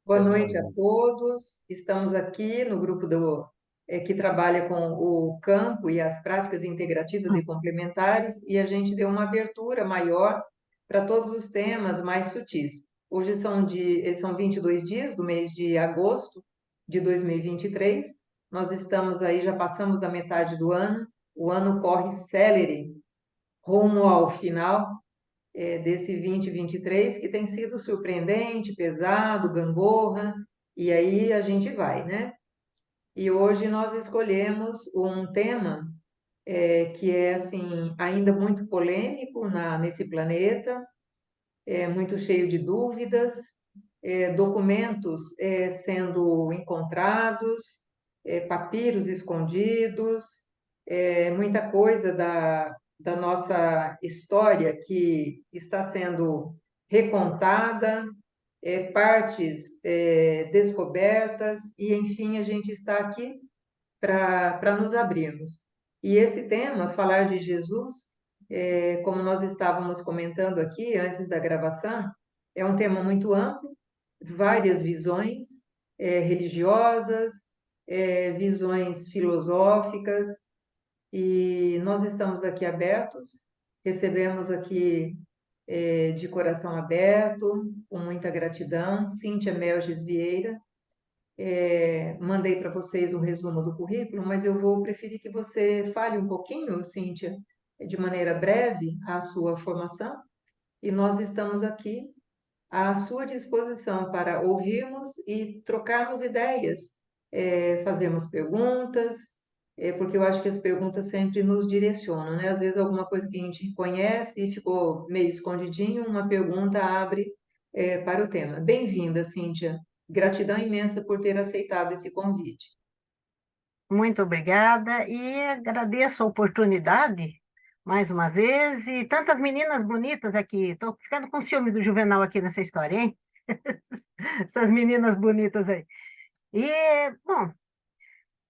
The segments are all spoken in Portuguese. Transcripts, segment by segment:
Boa noite a todos. Estamos aqui no grupo que trabalha com o campo e as práticas integrativas e complementares, e a gente deu uma abertura maior para todos os temas mais sutis. Hoje são 22 dias do mês de agosto de 2023. Nós estamos aí, já passamos da metade do ano, o ano corre célere rumo ao final desse 2023, que tem sido surpreendente, pesado, gangorra, e aí a gente vai, né? E hoje nós escolhemos um tema que é, assim, ainda muito polêmico nesse planeta, muito cheio de dúvidas, documentos sendo encontrados, papiros escondidos, muita coisa da nossa história que está sendo recontada, partes descobertas, e enfim, a gente está aqui para nos abrirmos. E esse tema, falar de Jesus, como nós estávamos comentando aqui antes da gravação, é um tema muito amplo, várias visões religiosas, visões filosóficas, e nós estamos aqui abertos, recebemos aqui de coração aberto, com muita gratidão, Cíntia Melges Vieira. Mandei para vocês um resumo do currículo, mas eu vou preferir que você fale um pouquinho, Cíntia, de maneira breve, a sua formação, e nós estamos aqui à sua disposição para ouvirmos e trocarmos ideias, fazermos perguntas, porque eu acho que as perguntas sempre nos direcionam, né? Às vezes alguma coisa que a gente conhece e ficou meio escondidinho, uma pergunta abre, para o tema. Bem-vinda, Cíntia. Gratidão imensa por ter aceitado esse convite. Muito obrigada e agradeço a oportunidade mais uma vez e tantas meninas bonitas aqui. Estou ficando com ciúme do Juvenal aqui nessa história, hein? Essas meninas bonitas aí. E, bom,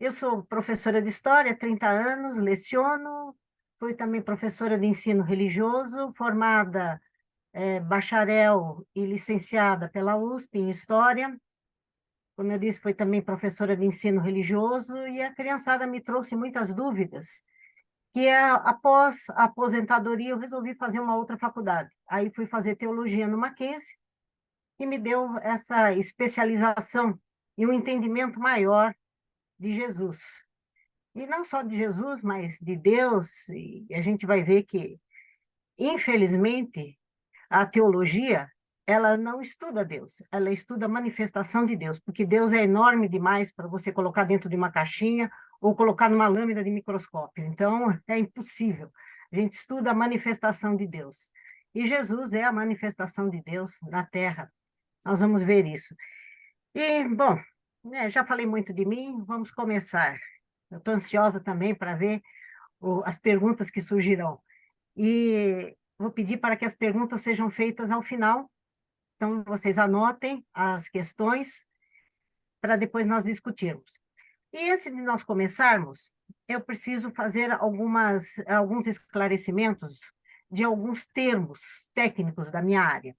eu sou professora de História há 30 anos, leciono, fui também professora de ensino religioso, formada bacharel e licenciada pela USP em História. Como eu disse, foi também professora de ensino religioso e a criançada me trouxe muitas dúvidas, após a aposentadoria eu resolvi fazer uma outra faculdade. Aí fui fazer teologia no Mackenzie, que me deu essa especialização e um entendimento maior de Jesus. E não só de Jesus, mas de Deus, e a gente vai ver que, infelizmente, a teologia, ela não estuda Deus, ela estuda a manifestação de Deus, porque Deus é enorme demais para você colocar dentro de uma caixinha ou colocar numa lâmina de microscópio. Então, é impossível. A gente estuda a manifestação de Deus. E Jesus é a manifestação de Deus na Terra. Nós vamos ver isso. E, bom, né, já falei muito de mim, vamos começar. Eu estou ansiosa também para ver as perguntas que surgirão. E vou pedir para que as perguntas sejam feitas ao final. Então, vocês anotem as questões para depois nós discutirmos. E antes de nós começarmos, eu preciso fazer alguns esclarecimentos de alguns termos técnicos da minha área.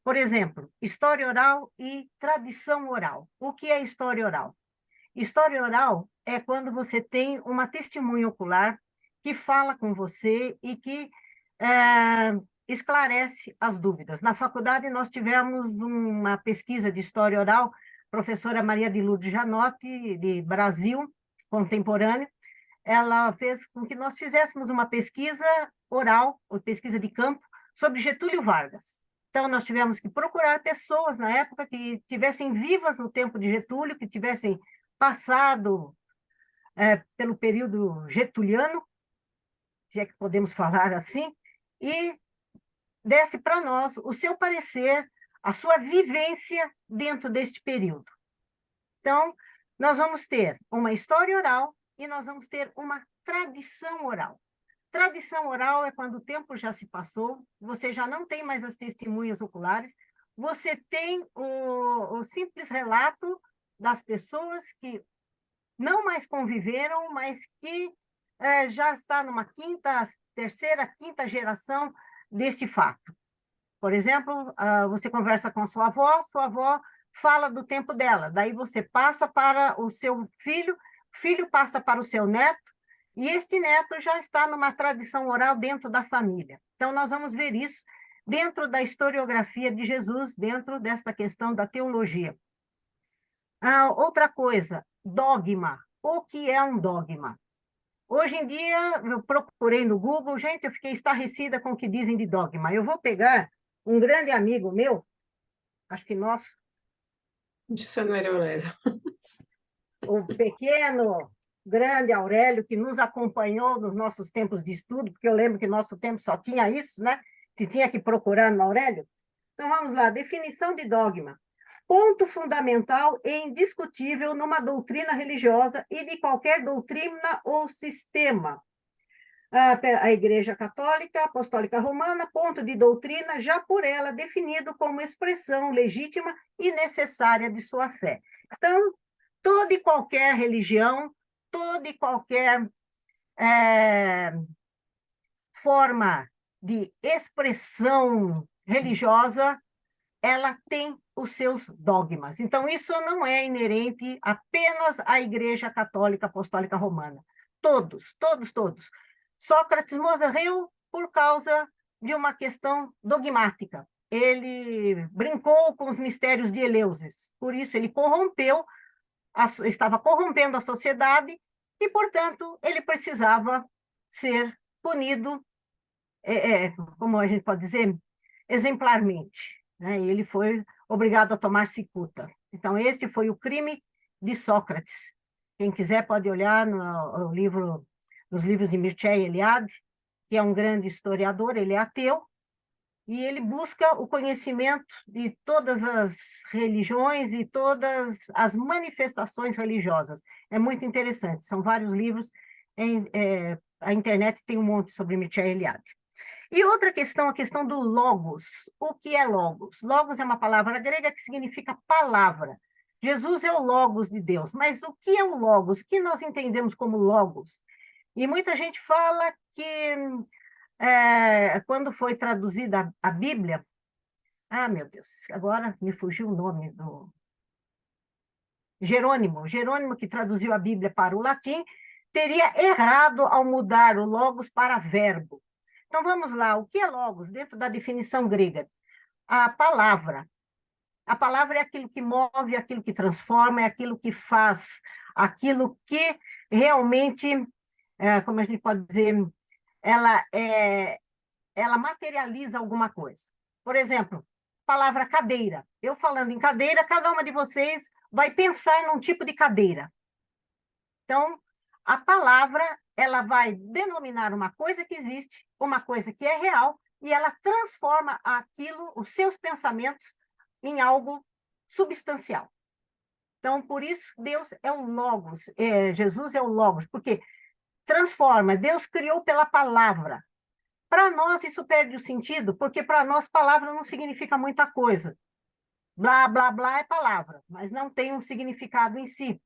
Por exemplo, história oral e tradição oral. O que é história oral? História oral é quando você tem uma testemunha ocular que fala com você e que esclarece as dúvidas. Na faculdade, nós tivemos uma pesquisa de história oral, professora Maria de Lourdes Janotti, de Brasil contemporâneo, ela fez com que nós fizéssemos uma pesquisa oral, ou pesquisa de campo, sobre Getúlio Vargas. Então, nós tivemos que procurar pessoas na época que tivessem vivas no tempo de Getúlio, que tivessem passado pelo período getuliano, se é que podemos falar assim, e desse para nós o seu parecer, a sua vivência dentro deste período. Então, nós vamos ter uma história oral e nós vamos ter uma tradição oral. Tradição oral é quando o tempo já se passou, você já não tem mais as testemunhas oculares, você tem o simples relato das pessoas que não mais conviveram, mas que já está numa terceira, quinta geração deste fato. Por exemplo, você conversa com a sua avó fala do tempo dela. Daí você passa para o seu filho, o filho passa para o seu neto, e este neto já está numa tradição oral dentro da família. Então, nós vamos ver isso dentro da historiografia de Jesus, dentro desta questão da teologia. Outra coisa, dogma. O que é um dogma? Hoje em dia, eu procurei no Google, gente, eu fiquei estarrecida com o que dizem de dogma. Eu vou pegar um grande amigo meu, acho que nosso, Dicionário Aurélio. o pequeno, grande Aurélio, que nos acompanhou nos nossos tempos de estudo, porque eu lembro que nosso tempo só tinha isso, né? Que tinha que procurar no Aurélio. Então, vamos lá, definição de dogma. Ponto fundamental e indiscutível numa doutrina religiosa e de qualquer doutrina ou sistema. A Igreja Católica, Apostólica Romana, ponto de doutrina, já por ela definido como expressão legítima e necessária de sua fé. Então, toda e qualquer religião, toda e qualquer forma de expressão religiosa, ela tem os seus dogmas. Então, isso não é inerente apenas à Igreja Católica Apostólica Romana. Todos, todos, todos. Sócrates morreu por causa de uma questão dogmática. Ele brincou com os mistérios de Eleusis. Por isso, ele estava corrompendo a sociedade e, portanto, ele precisava ser punido, como a gente pode dizer, exemplarmente. Né? E ele foi obrigado a tomar cicuta. Então, este foi o crime de Sócrates. Quem quiser pode olhar nos livros de Mircea Eliade, que é um grande historiador, ele é ateu, e ele busca o conhecimento de todas as religiões e todas as manifestações religiosas. É muito interessante, são vários livros, a internet tem um monte sobre Mircea Eliade. E outra questão, a questão do logos. O que é logos? Logos é uma palavra grega que significa palavra. Jesus é o logos de Deus. Mas o que é o logos? O que nós entendemos como logos? E muita gente fala que quando foi traduzida a Bíblia, meu Deus, agora me fugiu o nome do Jerônimo, que traduziu a Bíblia para o latim, teria errado ao mudar o logos para verbo. Então, vamos lá. O que é logos? Dentro da definição grega, a palavra. A palavra é aquilo que move, aquilo que transforma, é aquilo que faz, aquilo que realmente, como a gente pode dizer, ela materializa alguma coisa. Por exemplo, palavra cadeira. Eu falando em cadeira, cada uma de vocês vai pensar num tipo de cadeira. Então, a palavra, ela vai denominar uma coisa que existe, uma coisa que é real, e ela transforma aquilo, os seus pensamentos, em algo substancial. Então, por isso, Deus é o Logos, Jesus é o Logos, porque transforma, Deus criou pela palavra. Para nós, isso perde o sentido, porque para nós, palavra não significa muita coisa. Blá, blá, blá é palavra, mas não tem um significado em si.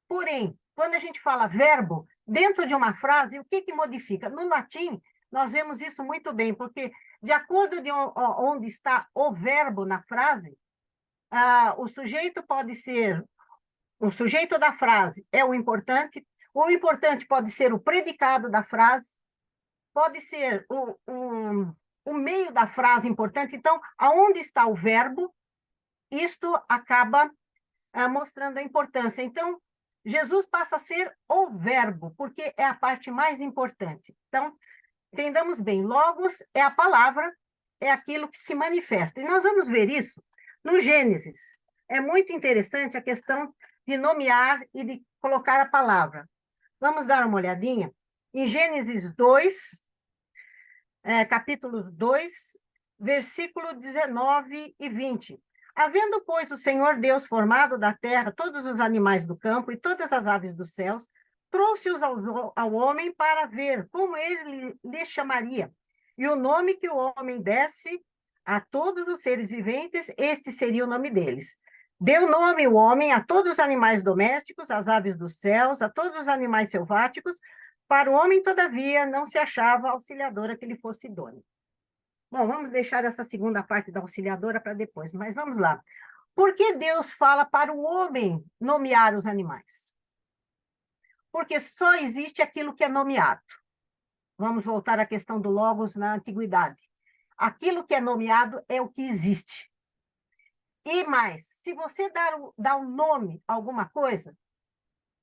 Porém, quando a gente fala verbo, dentro de uma frase, o que modifica? No latim, nós vemos isso muito bem, porque de acordo de onde está o verbo na frase, o sujeito pode ser, o sujeito da frase é o importante pode ser o predicado da frase, pode ser o meio da frase importante. Então, aonde está o verbo, isto acaba mostrando a importância. Então, Jesus passa a ser o verbo, porque é a parte mais importante. Então, entendamos bem, logos é a palavra, é aquilo que se manifesta. E nós vamos ver isso no Gênesis. É muito interessante a questão de nomear e de colocar a palavra. Vamos dar uma olhadinha? Em Gênesis 2, capítulo 2, versículo 19 e 20. Havendo, pois, o Senhor Deus formado da terra todos os animais do campo e todas as aves dos céus, trouxe-os ao homem para ver como ele lhes chamaria. E o nome que o homem desse a todos os seres viventes, este seria o nome deles. Deu nome o homem a todos os animais domésticos, às aves dos céus, a todos os animais selváticos. Para o homem, todavia, não se achava auxiliadora que lhe fosse idônea. Bom, vamos deixar essa segunda parte da auxiliadora para depois, mas vamos lá. Por que Deus fala para o homem nomear os animais? Porque só existe aquilo que é nomeado. Vamos voltar à questão do logos na antiguidade. Aquilo que é nomeado é o que existe. E mais, se você dá um nome a alguma coisa,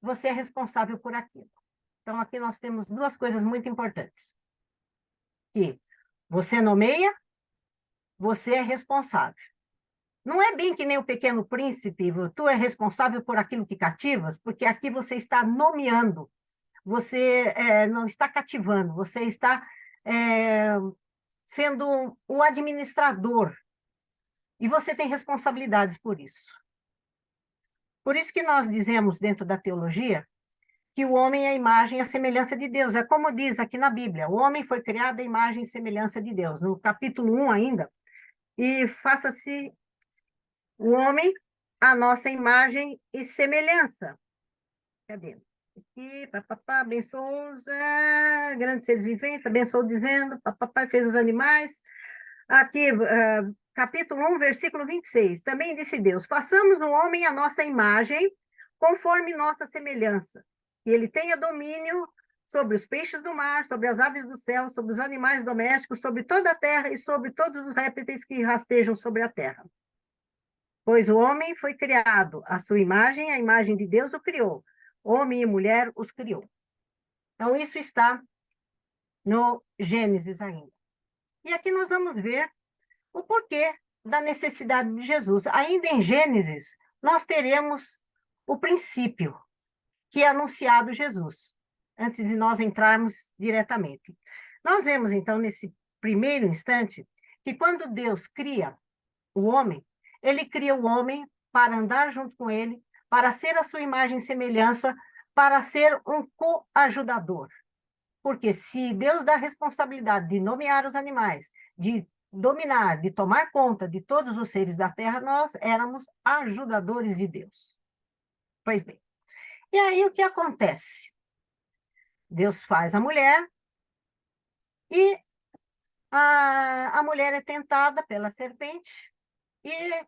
você é responsável por aquilo. Então, aqui nós temos duas coisas muito importantes. Que você nomeia, você é responsável. Não é bem que nem o Pequeno Príncipe, tu é responsável por aquilo que cativas, porque aqui você está nomeando, você não está cativando, você está sendo o administrador, e você tem responsabilidades por isso. Por isso que nós dizemos dentro da teologia que o homem é a imagem e a semelhança de Deus. É como diz aqui na Bíblia, o homem foi criado à imagem e semelhança de Deus. No capítulo 1 ainda, e faça-se o homem a nossa imagem e semelhança. Cadê? Aqui, papapá, abençoou-os, grandes seres viventes, abençoou dizendo, papapá, fez os animais. Aqui, capítulo 1, versículo 26. Também disse Deus, façamos o homem a nossa imagem, conforme nossa semelhança, e ele tenha domínio sobre os peixes do mar, sobre as aves do céu, sobre os animais domésticos, sobre toda a terra e sobre todos os répteis que rastejam sobre a terra. Pois o homem foi criado à sua imagem, a imagem de Deus o criou. Homem e mulher os criou. Então, isso está no Gênesis ainda. E aqui nós vamos ver o porquê da necessidade de Jesus. Ainda em Gênesis, nós teremos o princípio, que é anunciado Jesus, antes de nós entrarmos diretamente. Nós vemos, então, nesse primeiro instante, que quando Deus cria o homem, ele cria o homem para andar junto com ele, para ser a sua imagem e semelhança, para ser um coajudador. Porque se Deus dá a responsabilidade de nomear os animais, de dominar, de tomar conta de todos os seres da terra, nós éramos ajudadores de Deus. Pois bem. E aí o que acontece? Deus faz a mulher e a mulher é tentada pela serpente e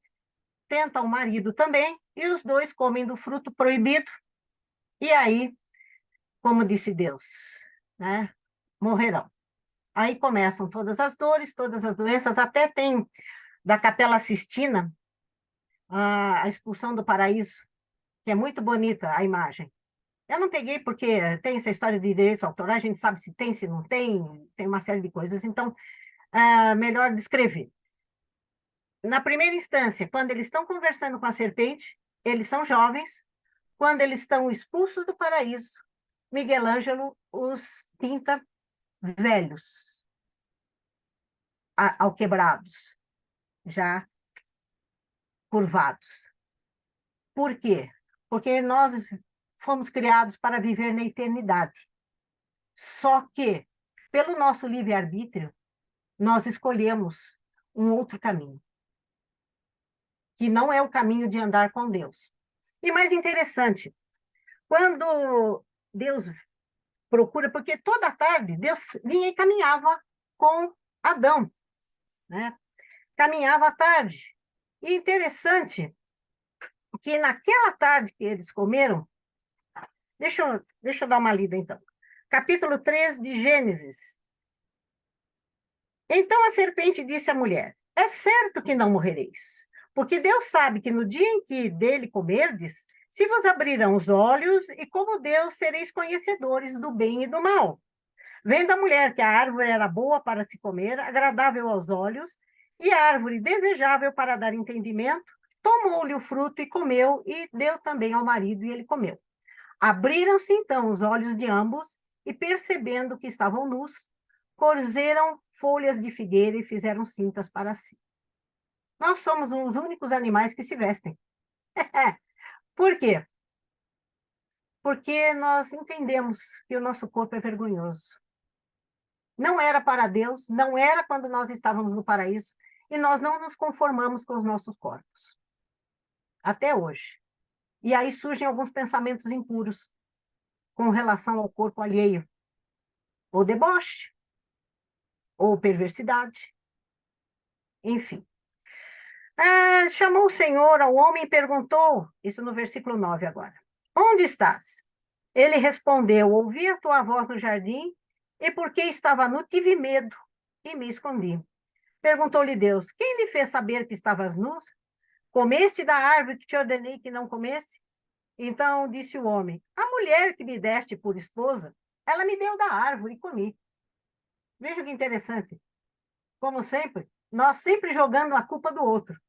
tenta o marido também, e os dois comem do fruto proibido, e aí, como disse Deus, né, morrerão. Aí começam todas as dores, todas as doenças, até tem da Capela Sistina a expulsão do paraíso, que é muito bonita a imagem. Eu não peguei porque tem essa história de direitos autorais, a gente sabe se tem, se não tem, tem uma série de coisas, então melhor descrever. Na primeira instância, quando eles estão conversando com a serpente, eles são jovens, quando eles estão expulsos do paraíso, Miguel Ângelo os pinta velhos, alquebrados, já curvados. Por quê? Porque nós fomos criados para viver na eternidade. Só que, pelo nosso livre-arbítrio, nós escolhemos um outro caminho, que não é o caminho de andar com Deus. E mais interessante, quando Deus procura, porque toda tarde Deus vinha e caminhava com Adão, né? Caminhava à tarde. E interessante que naquela tarde que eles comeram, deixa eu dar uma lida então. Capítulo 3 de Gênesis. Então a serpente disse à mulher, é certo que não morrereis, porque Deus sabe que no dia em que dele comerdes, se vos abrirão os olhos, e como Deus sereis conhecedores do bem e do mal. Vendo a mulher que a árvore era boa para se comer, agradável aos olhos, e a árvore desejável para dar entendimento, tomou-lhe o fruto e comeu, e deu também ao marido, e ele comeu. Abriram-se então os olhos de ambos, e percebendo que estavam nus, cozeram folhas de figueira e fizeram cintas para si. Nós somos os únicos animais que se vestem. Por quê? Porque nós entendemos que o nosso corpo é vergonhoso. Não era para Deus, não era quando nós estávamos no paraíso, e nós não nos conformamos com os nossos corpos. Até hoje. E aí surgem alguns pensamentos impuros com relação ao corpo alheio. Ou deboche, ou perversidade. Enfim. Chamou o Senhor ao homem e perguntou, isso no versículo 9 agora, onde estás? Ele respondeu, ouvi a tua voz no jardim, e porque estava nu, tive medo e me escondi. Perguntou-lhe Deus, quem lhe fez saber que estavas nu? Comeste da árvore que te ordenei que não comesse? Então disse o homem, a mulher que me deste por esposa, ela me deu da árvore e comi. Veja que interessante. Como sempre, nós sempre jogando a culpa do outro.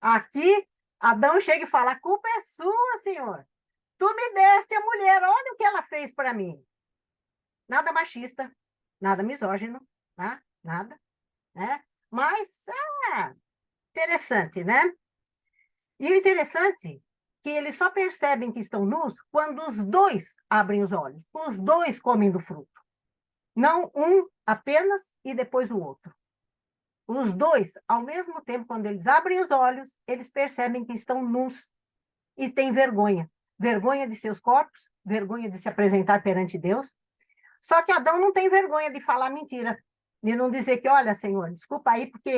Aqui, Adão chega e fala, a culpa é sua, Senhor. Tu me deste a mulher, olha o que ela fez para mim. Nada machista, nada misógino, tá? Nada, né? Mas, interessante, né? E o interessante é que eles só percebem que estão nus quando os dois abrem os olhos. Os dois comem do fruto. Não um apenas e depois o outro. Os dois, ao mesmo tempo, quando eles abrem os olhos, eles percebem que estão nus e têm vergonha. Vergonha de seus corpos, vergonha de se apresentar perante Deus. Só que Adão não tem vergonha de falar mentira, de não dizer que, olha, Senhor, desculpa aí, porque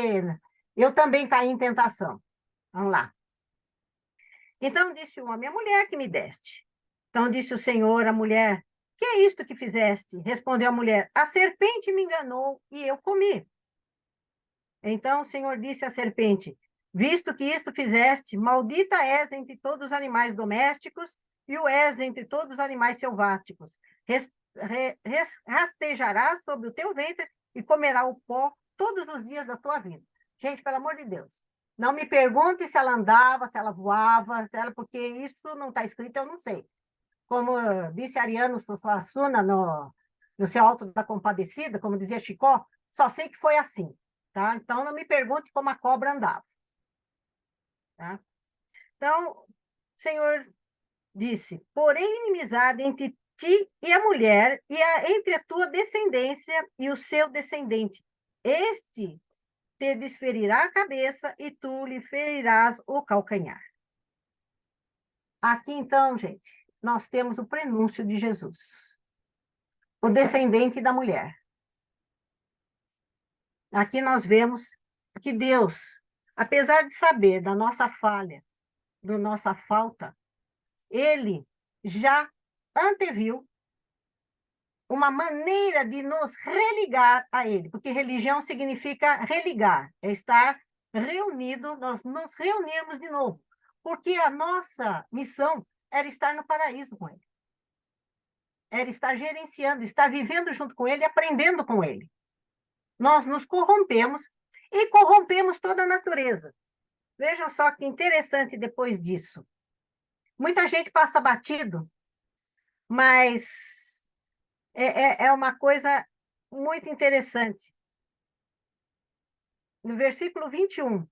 eu também caí em tentação. Vamos lá. Então disse o homem, a mulher que me deste. Então disse o Senhor à mulher, que é isto que fizeste? Respondeu a mulher, a serpente me enganou e eu comi. Então o Senhor disse à serpente, visto que isto fizeste, maldita és entre todos os animais domésticos e o és entre todos os animais selváticos. Rastejarás sobre o teu ventre e comerá o pó todos os dias da tua vida. Gente, pelo amor de Deus, não me pergunte se ela andava, se ela voava, porque isso não está escrito, eu não sei. Como disse Ariano Suassuna no seu Alto da Compadecida, como dizia Chicó, só sei que foi assim. Tá? Então, não me pergunte como a cobra andava. Tá? Então, o Senhor disse, porém inimizade entre ti e a mulher, e entre a tua descendência e o seu descendente. Este te desferirá a cabeça e tu lhe ferirás o calcanhar. Aqui, então, gente, nós temos o prenúncio de Jesus, o descendente da mulher. Aqui nós vemos que Deus, apesar de saber da nossa falha, da nossa falta, ele já anteviu uma maneira de nos religar a ele, porque religião significa religar, é estar reunido, nós nos reunirmos de novo, porque a nossa missão era estar no paraíso com ele, era estar gerenciando, estar vivendo junto com ele, aprendendo com ele. Nós nos corrompemos e corrompemos toda a natureza. Vejam só que interessante depois disso. Muita gente passa batido, mas é uma coisa muito interessante. No versículo 21,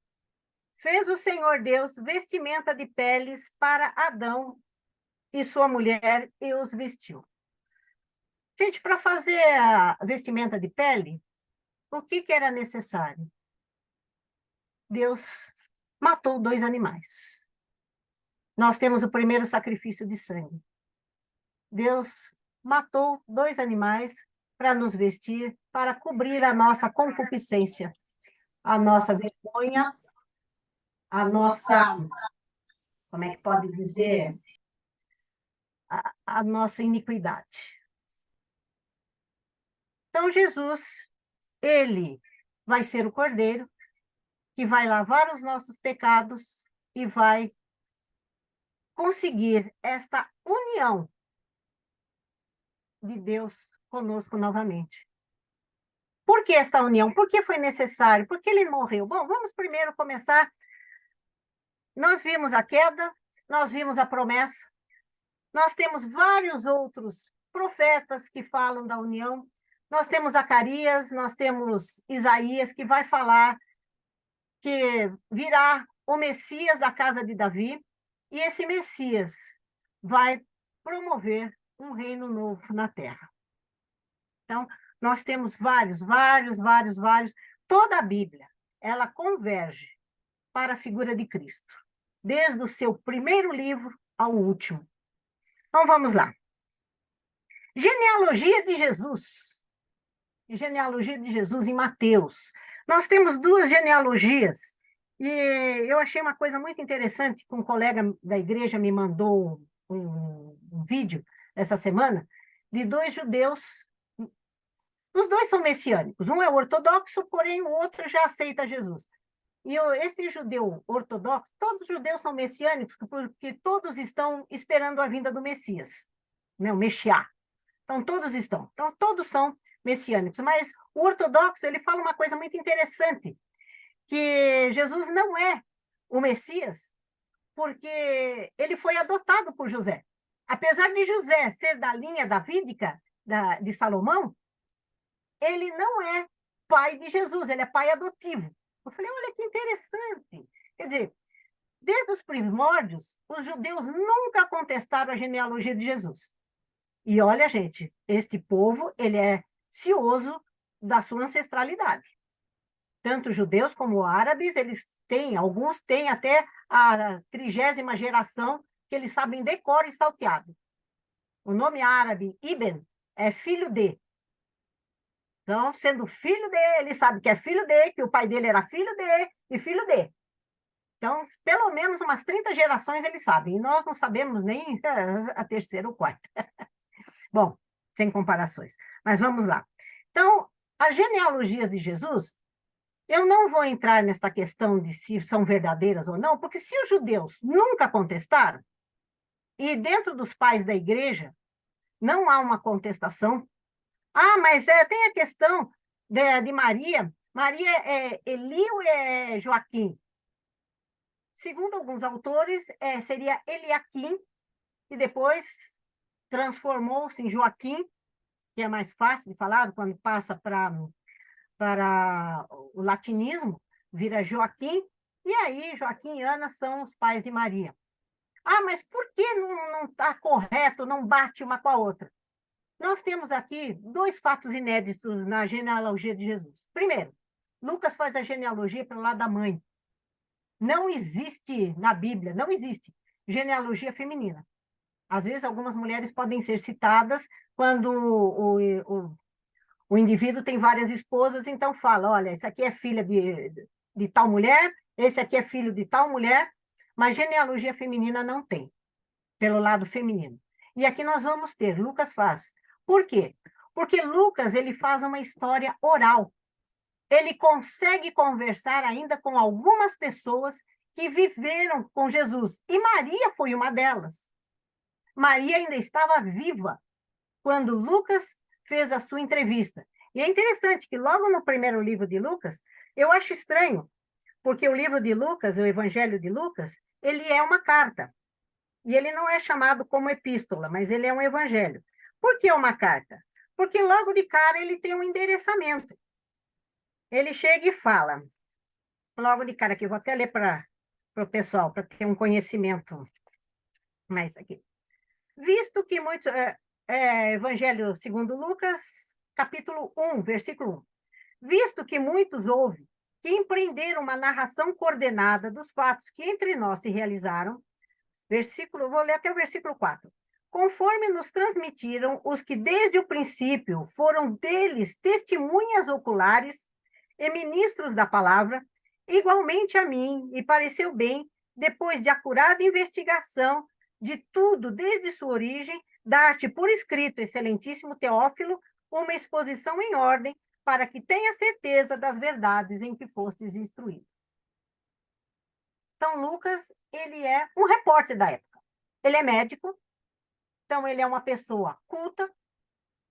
fez o Senhor Deus vestimenta de peles para Adão e sua mulher e os vestiu. Gente, para fazer a vestimenta de pele, o que era necessário? Deus matou 2 animais. Nós temos o primeiro sacrifício de sangue. Deus matou 2 animais para nos vestir, para cobrir a nossa concupiscência, a nossa vergonha, a nossa, como é que pode dizer, a nossa iniquidade. Então, Jesus, ele vai ser o Cordeiro que vai lavar os nossos pecados e vai conseguir esta união de Deus conosco novamente. Por que esta união? Por que foi necessário? Por que ele morreu? Bom, vamos primeiro começar. Nós vimos a queda, nós vimos a promessa, nós temos vários outros profetas que falam da união, nós temos Zacarias, nós temos Isaías, que vai falar que virá o Messias da casa de Davi, e esse Messias vai promover um reino novo na terra. Então, nós temos vários. Toda a Bíblia, ela converge para a figura de Cristo, desde o seu primeiro livro ao último. Então, vamos lá. Genealogia de Jesus. Genealogia de Jesus em Mateus. Nós temos 2 genealogias E eu achei uma coisa muito interessante que um colega da igreja me mandou um vídeo essa semana de dois judeus. Os dois são messiânicos. Um é ortodoxo, porém o outro já aceita Jesus. E esse judeu ortodoxo, todos os judeus são messiânicos porque todos estão esperando a vinda do Messias, né? O Mexiá. Então, todos estão. Então, todos são messiânicos. Mas o ortodoxo, ele fala uma coisa muito interessante, que Jesus não é o Messias, porque ele foi adotado por José. Apesar de José ser da linha davídica de Salomão, ele não é pai de Jesus, ele é pai adotivo. Eu falei, olha que interessante. Quer dizer, desde os primórdios, os judeus nunca contestaram a genealogia de Jesus. E olha, gente, este povo, ele é cioso da sua ancestralidade. Tanto judeus como árabes, eles têm, alguns têm até a 30ª geração, que eles sabem de cor e salteado. O nome árabe, Ibn, é filho de. Então, sendo filho dele, ele sabe que é filho dele, que o pai dele era filho dele e filho dele. Então, pelo menos umas 30 gerações ele sabe, e nós não sabemos nem a terceira ou quarta. Bom, sem comparações. Mas vamos lá. Então, as genealogias de Jesus, eu não vou entrar nessa questão de se são verdadeiras ou não, porque se os judeus nunca contestaram, e dentro dos pais da igreja não há uma contestação. Ah, mas tem a questão de Maria. Maria é Eli ou é Joaquim? Segundo alguns autores, seria Eliaquim, e depois transformou-se em Joaquim, que é mais fácil de falar, quando passa para o latinismo, vira Joaquim, e aí Joaquim e Ana são os pais de Maria. Ah, mas por que não está correto, não bate uma com a outra? Nós temos aqui dois fatos inéditos na genealogia de Jesus. Primeiro, Lucas faz a genealogia pelo lado da mãe. Não existe na Bíblia, não existe genealogia feminina. Às vezes, algumas mulheres podem ser citadas quando o indivíduo tem várias esposas, então fala, olha, esse aqui é filha de tal mulher, esse aqui é filho de tal mulher, mas genealogia feminina não tem, pelo lado feminino. E aqui nós vamos ter, Lucas faz. Por quê? Porque Lucas, ele faz uma história oral. Ele consegue conversar ainda com algumas pessoas que viveram com Jesus. E Maria foi uma delas. Maria ainda estava viva quando Lucas fez a sua entrevista. E é interessante que logo no primeiro livro de Lucas, eu acho estranho, porque o livro de Lucas, o Evangelho de Lucas, ele é uma carta. E ele não é chamado como epístola, mas ele é um evangelho. Por que uma carta? Porque logo de cara ele tem um endereçamento. Ele chega e fala, logo de cara, aqui, eu vou até ler para o pessoal, para ter um conhecimento mais aqui. Visto que muitos... Evangelho segundo Lucas, capítulo 1, versículo 1. Visto que muitos houve que empreenderam uma narração coordenada dos fatos que entre nós se realizaram, vou ler até o versículo 4. Conforme nos transmitiram os que desde o princípio foram deles testemunhas oculares e ministros da palavra, igualmente a mim me pareceu bem, depois de acurada investigação de tudo desde sua origem, dar-te por escrito, excelentíssimo Teófilo, uma exposição em ordem, para que tenha certeza das verdades em que fostes instruído. Então, Lucas, ele é um repórter da época. Ele é médico, então ele é uma pessoa culta,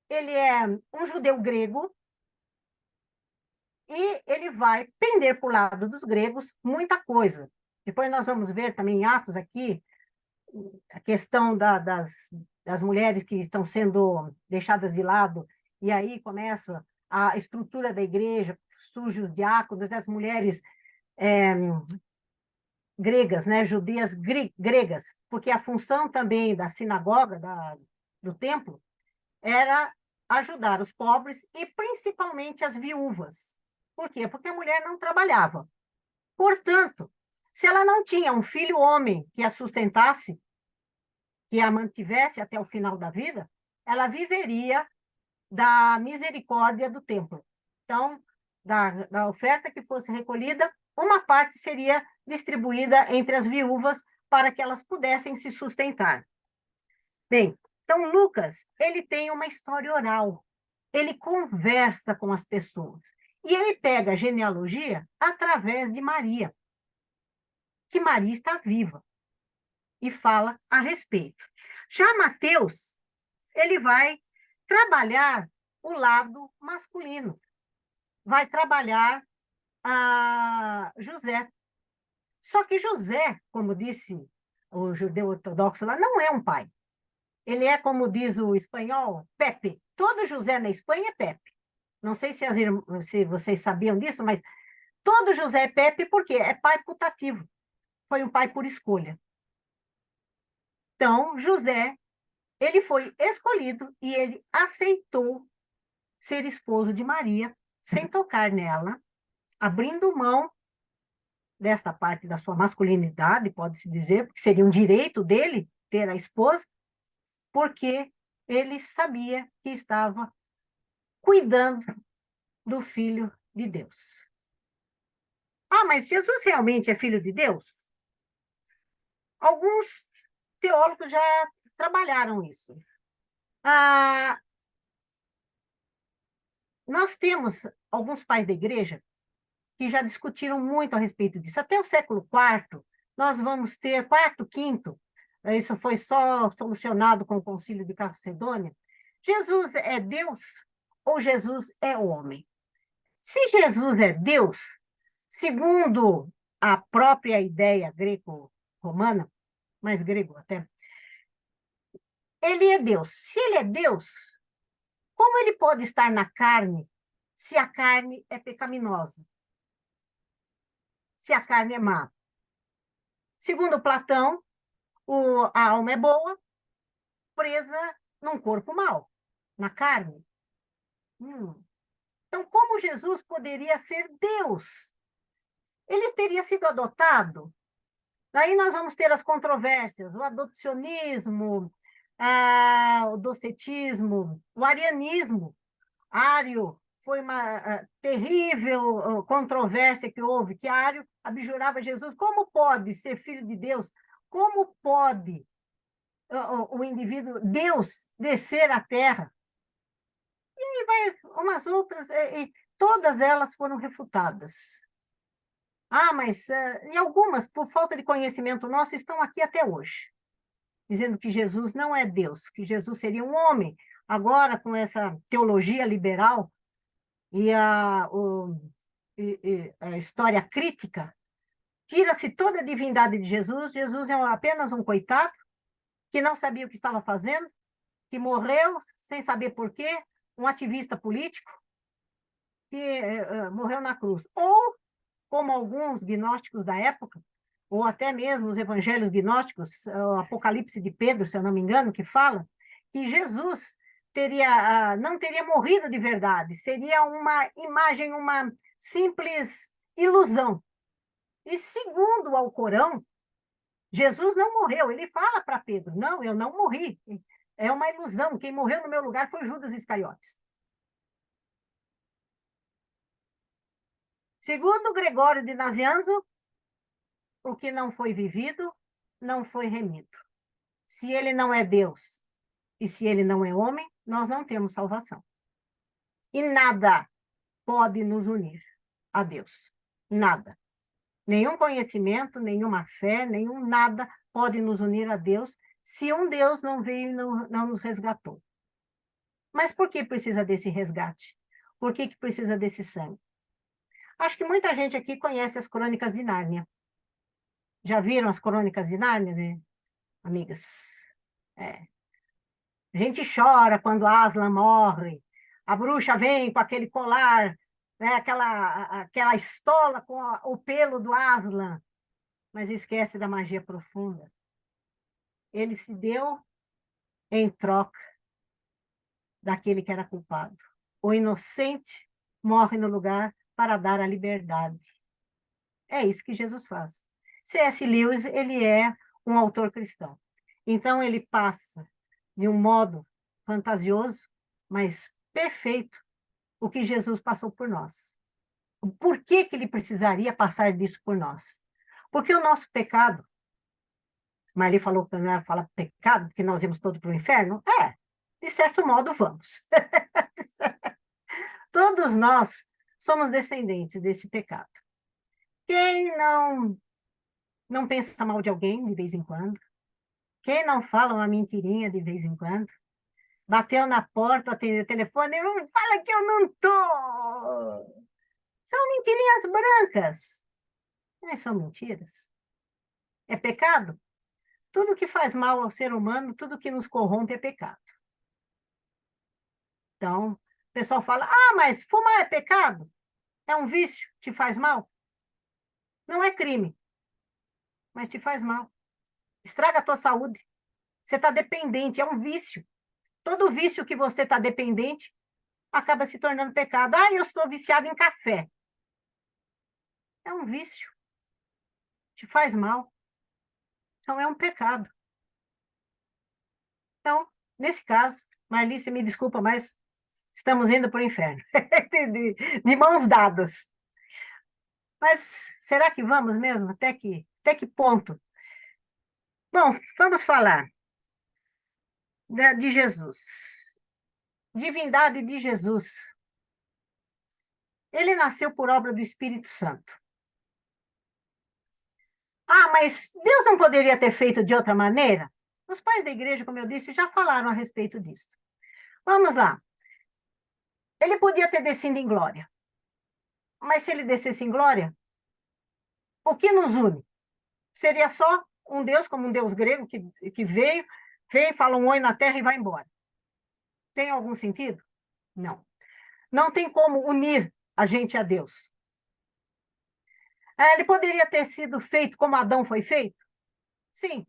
ele é um judeu grego, e ele vai pender para o lado dos gregos muita coisa. Depois nós vamos ver também em Atos aqui, a questão das mulheres que estão sendo deixadas de lado, e aí começa a estrutura da igreja, surgem os diáconos, as mulheres gregas, né, judias gregas, porque a função também da sinagoga, do templo, era ajudar os pobres e principalmente as viúvas. Por quê? Porque a mulher não trabalhava. Portanto, se ela não tinha um filho homem que a sustentasse, que a mantivesse até o final da vida, ela viveria da misericórdia do templo. Então, da oferta que fosse recolhida, uma parte seria distribuída entre as viúvas para que elas pudessem se sustentar. Bem, então Lucas, ele tem uma história oral, ele conversa com as pessoas, e ele pega a genealogia através de Maria, que Maria está viva, e fala a respeito. Já Mateus, ele vai trabalhar o lado masculino, vai trabalhar a José. Só que José, como disse o judeu ortodoxo lá, não é um pai. Ele é, como diz o espanhol, Pepe. Todo José na Espanha é Pepe. Não sei se vocês sabiam disso, mas todo José é Pepe porque é pai putativo. Foi um pai por escolha. Então, José, ele foi escolhido e ele aceitou ser esposo de Maria, sem tocar nela, abrindo mão desta parte da sua masculinidade, pode-se dizer, porque seria um direito dele ter a esposa, porque ele sabia que estava cuidando do Filho de Deus. Ah, mas Jesus realmente é Filho de Deus? Alguns teólogos já trabalharam isso. Ah, nós temos alguns pais da igreja que já discutiram muito a respeito disso. Até o século IV, nós vamos ter, quarto, quinto, isso foi só solucionado com o Concílio de Calcedônia. Jesus é Deus ou Jesus é homem? Se Jesus é Deus, segundo a própria ideia greco-romana, mais grego até, ele é Deus. Se ele é Deus, como ele pode estar na carne se a carne é pecaminosa? Se a carne é má? Segundo Platão, a alma é boa, presa num corpo mau, na carne. Então, como Jesus poderia ser Deus? Ele teria sido adotado? Daí nós vamos ter as controvérsias, o adopcionismo, o docetismo, o arianismo. Ário foi uma terrível controvérsia que houve, que Ário abjurava Jesus. Como pode ser filho de Deus? Como pode o indivíduo, Deus, descer à terra? E vai umas outras, e todas elas foram refutadas. Ah, mas e algumas, por falta de conhecimento nosso, estão aqui até hoje, dizendo que Jesus não é Deus, que Jesus seria um homem. Agora, com essa teologia liberal e a história crítica, tira-se toda a divindade de Jesus. Jesus é apenas um coitado que não sabia o que estava fazendo, que morreu sem saber por quê, um ativista político que morreu na cruz. Ou, como alguns gnósticos da época, ou até mesmo os evangelhos gnósticos, o Apocalipse de Pedro, se eu não me engano, que fala que Jesus não teria morrido de verdade, seria uma imagem, uma simples ilusão. E segundo o Alcorão, Jesus não morreu. Ele fala para Pedro, não, eu não morri. É uma ilusão. Quem morreu no meu lugar foi Judas Iscariotes. Segundo Gregório de Nazianzo, o que não foi vivido, não foi remido. Se ele não é Deus e se ele não é homem, nós não temos salvação. E nada pode nos unir a Deus. Nada. Nenhum conhecimento, nenhuma fé, nenhum nada pode nos unir a Deus se um Deus não veio e não nos resgatou. Mas por que precisa desse resgate? Por que precisa desse sangue? Acho que muita gente aqui conhece as Crônicas de Nárnia. Já viram as Crônicas de Nárnia, amigas? É. A gente chora quando Aslan morre, a bruxa vem com aquele colar, né, aquela estola com o pelo do Aslan, mas esquece da magia profunda. Ele se deu em troca daquele que era culpado. O inocente morre no lugar para dar a liberdade. É isso que Jesus faz. C.S. Lewis, ele é um autor cristão. Então, ele passa de um modo fantasioso, mas perfeito, o que Jesus passou por nós. Por que que ele precisaria passar disso por nós? Porque o nosso pecado, Marli falou que não era falar pecado, que nós íamos todos para o inferno. De certo modo, vamos. Todos nós somos descendentes desse pecado. Quem não pensa mal de alguém de vez em quando? Quem não fala uma mentirinha de vez em quando? Bateu na porta, atendeu o telefone e fala que eu não tô. São mentirinhas brancas. Mas são mentiras. É pecado? Tudo que faz mal ao ser humano, tudo que nos corrompe é pecado. Então, o pessoal fala, mas fumar é pecado? É um vício? Te faz mal? Não é crime, mas te faz mal. Estraga a tua saúde. Você está dependente, é um vício. Todo vício que você está dependente acaba se tornando pecado. Eu sou viciado em café. É um vício. Te faz mal. Então, é um pecado. Então, nesse caso, Marli, você me desculpa, mas estamos indo para o inferno. de mãos dadas. Mas será que vamos mesmo? Até que ponto? Bom, vamos falar de Jesus. Divindade de Jesus. Ele nasceu por obra do Espírito Santo. Mas Deus não poderia ter feito de outra maneira? Os pais da igreja, como eu disse, já falaram a respeito disso. Vamos lá. Ele podia ter descido em glória. Mas se ele descesse em glória, o que nos une? Seria só um Deus, como um Deus grego, que veio, fala um oi na terra e vai embora. Tem algum sentido? Não. Não tem como unir a gente a Deus. Ele poderia ter sido feito como Adão foi feito? Sim,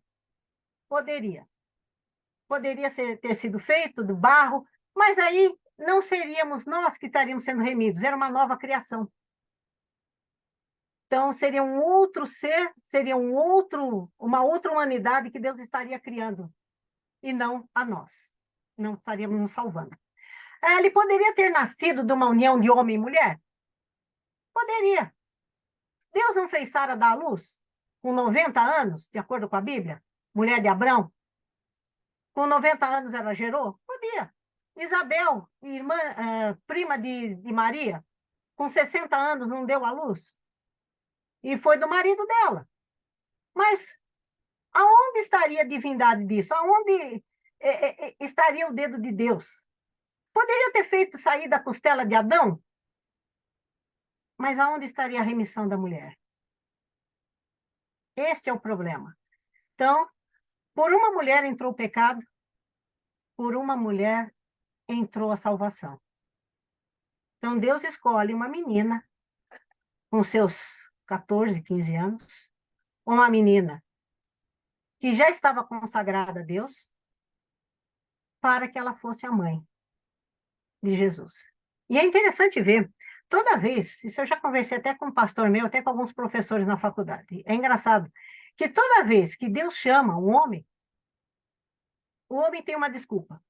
poderia. Poderia ter sido feito do barro, mas aí não seríamos nós que estaríamos sendo remidos, era uma nova criação. Então, seria um outro ser, seria uma outra humanidade que Deus estaria criando, e não a nós. Não estaríamos nos salvando. Ele poderia ter nascido de uma união de homem e mulher? Poderia. Deus não fez Sara dar à luz com 90 anos, de acordo com a Bíblia? Mulher de Abrão? Com 90 anos ela gerou? Podia. Isabel, irmã, prima de Maria, com 60 anos não deu à luz? E foi do marido dela. Mas aonde estaria a divindade disso? Aonde estaria o dedo de Deus? Poderia ter feito sair da costela de Adão? Mas aonde estaria a remissão da mulher? Este é o problema. Então, por uma mulher entrou o pecado, por uma mulher entrou a salvação. Então, Deus escolhe uma menina com seus 14, 15 anos, uma menina que já estava consagrada a Deus, para que ela fosse a mãe de Jesus. E é interessante ver, toda vez, isso eu já conversei até com um pastor meu, até com alguns professores na faculdade, é engraçado, que toda vez que Deus chama um homem, o homem tem uma desculpa.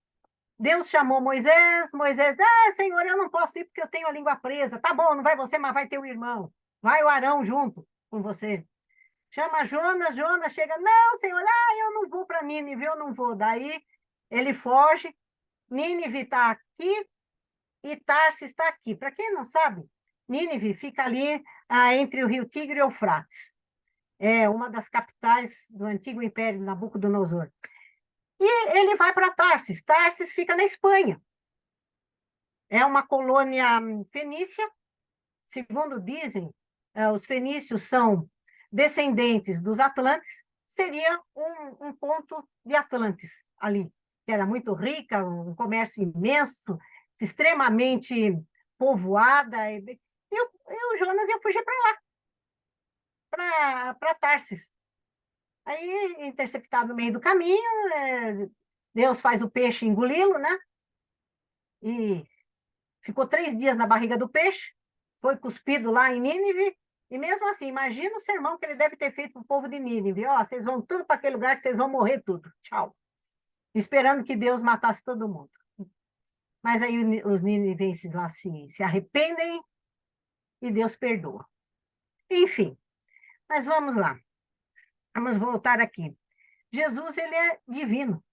Deus chamou Moisés, Senhor, eu não posso ir porque eu tenho a língua presa. Tá bom, não vai você, mas vai ter o irmão. Vai o Arão junto com você. Chama Jonas chega, não, Senhor, eu não vou para Nínive, eu não vou. Daí ele foge, Nínive está aqui e Tarsis está aqui. Para quem não sabe, Nínive fica ali entre o rio Tigre e Eufrates. É uma das capitais do antigo Império Nabucodonosor. E ele vai para Tarsis. Tarsis fica na Espanha. É uma colônia fenícia. Segundo dizem, os fenícios são descendentes dos atlantes. Seria um ponto de Atlantis ali, que era muito rica, um comércio imenso, extremamente povoada. E o Jonas ia fugir para Tarsis. Aí, interceptado no meio do caminho, Deus faz o peixe engoli-lo, né? E ficou 3 dias na barriga do peixe, foi cuspido lá em Nínive, e mesmo assim, imagina o sermão que ele deve ter feito para o povo de Nínive. Vocês vão tudo para aquele lugar que vocês vão morrer tudo. Tchau. Esperando que Deus matasse todo mundo. Mas aí os ninivenses lá se arrependem e Deus perdoa. Enfim, mas vamos lá. Vamos voltar aqui. Jesus, ele é divino.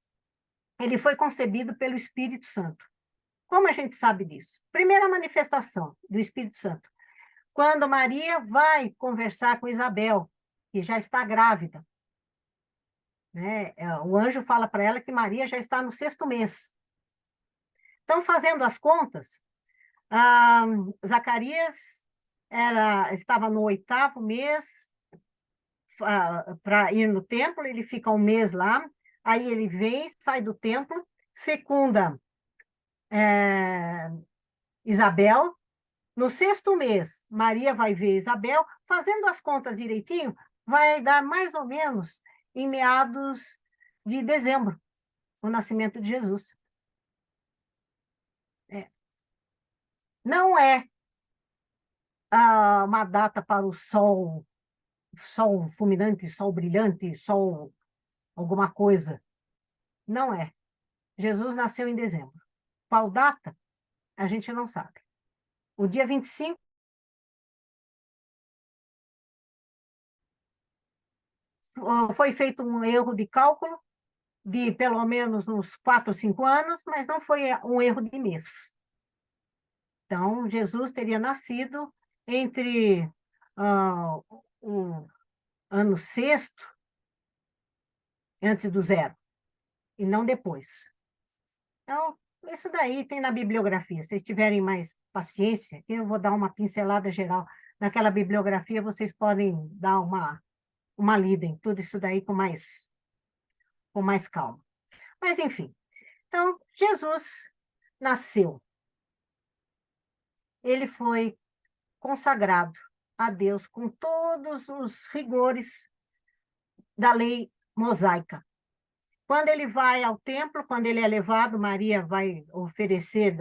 Ele foi concebido pelo Espírito Santo. Como a gente sabe disso? Primeira manifestação do Espírito Santo. Quando Maria vai conversar com Isabel, que já está grávida, né? O anjo fala para ela que Maria já está no 6º mês. Então, fazendo as contas, Zacarias estava no 8º mês para ir no templo, ele fica um mês lá, aí ele vem, sai do templo, fecunda Isabel. No 6º mês, Maria vai ver Isabel, fazendo as contas direitinho, vai dar mais ou menos em meados de dezembro, o nascimento de Jesus. Não é uma data para o sol fulminante, sol brilhante, sol alguma coisa. Não é. Jesus nasceu em dezembro. Qual data? A gente não sabe. O dia 25 foi feito um erro de cálculo de pelo menos uns 4 ou 5 anos, mas não foi um erro de mês. Então, Jesus teria nascido entre o ano 6º, antes do 0, e não depois. Então, isso daí tem na bibliografia. Se vocês tiverem mais paciência, eu vou dar uma pincelada geral. Naquela bibliografia, vocês podem dar uma lida em tudo isso daí com mais calma. Mas, enfim. Então, Jesus nasceu. Ele foi consagrado a Deus com todos os rigores da lei mosaica. Quando ele vai ao templo, quando ele é levado, Maria vai oferecer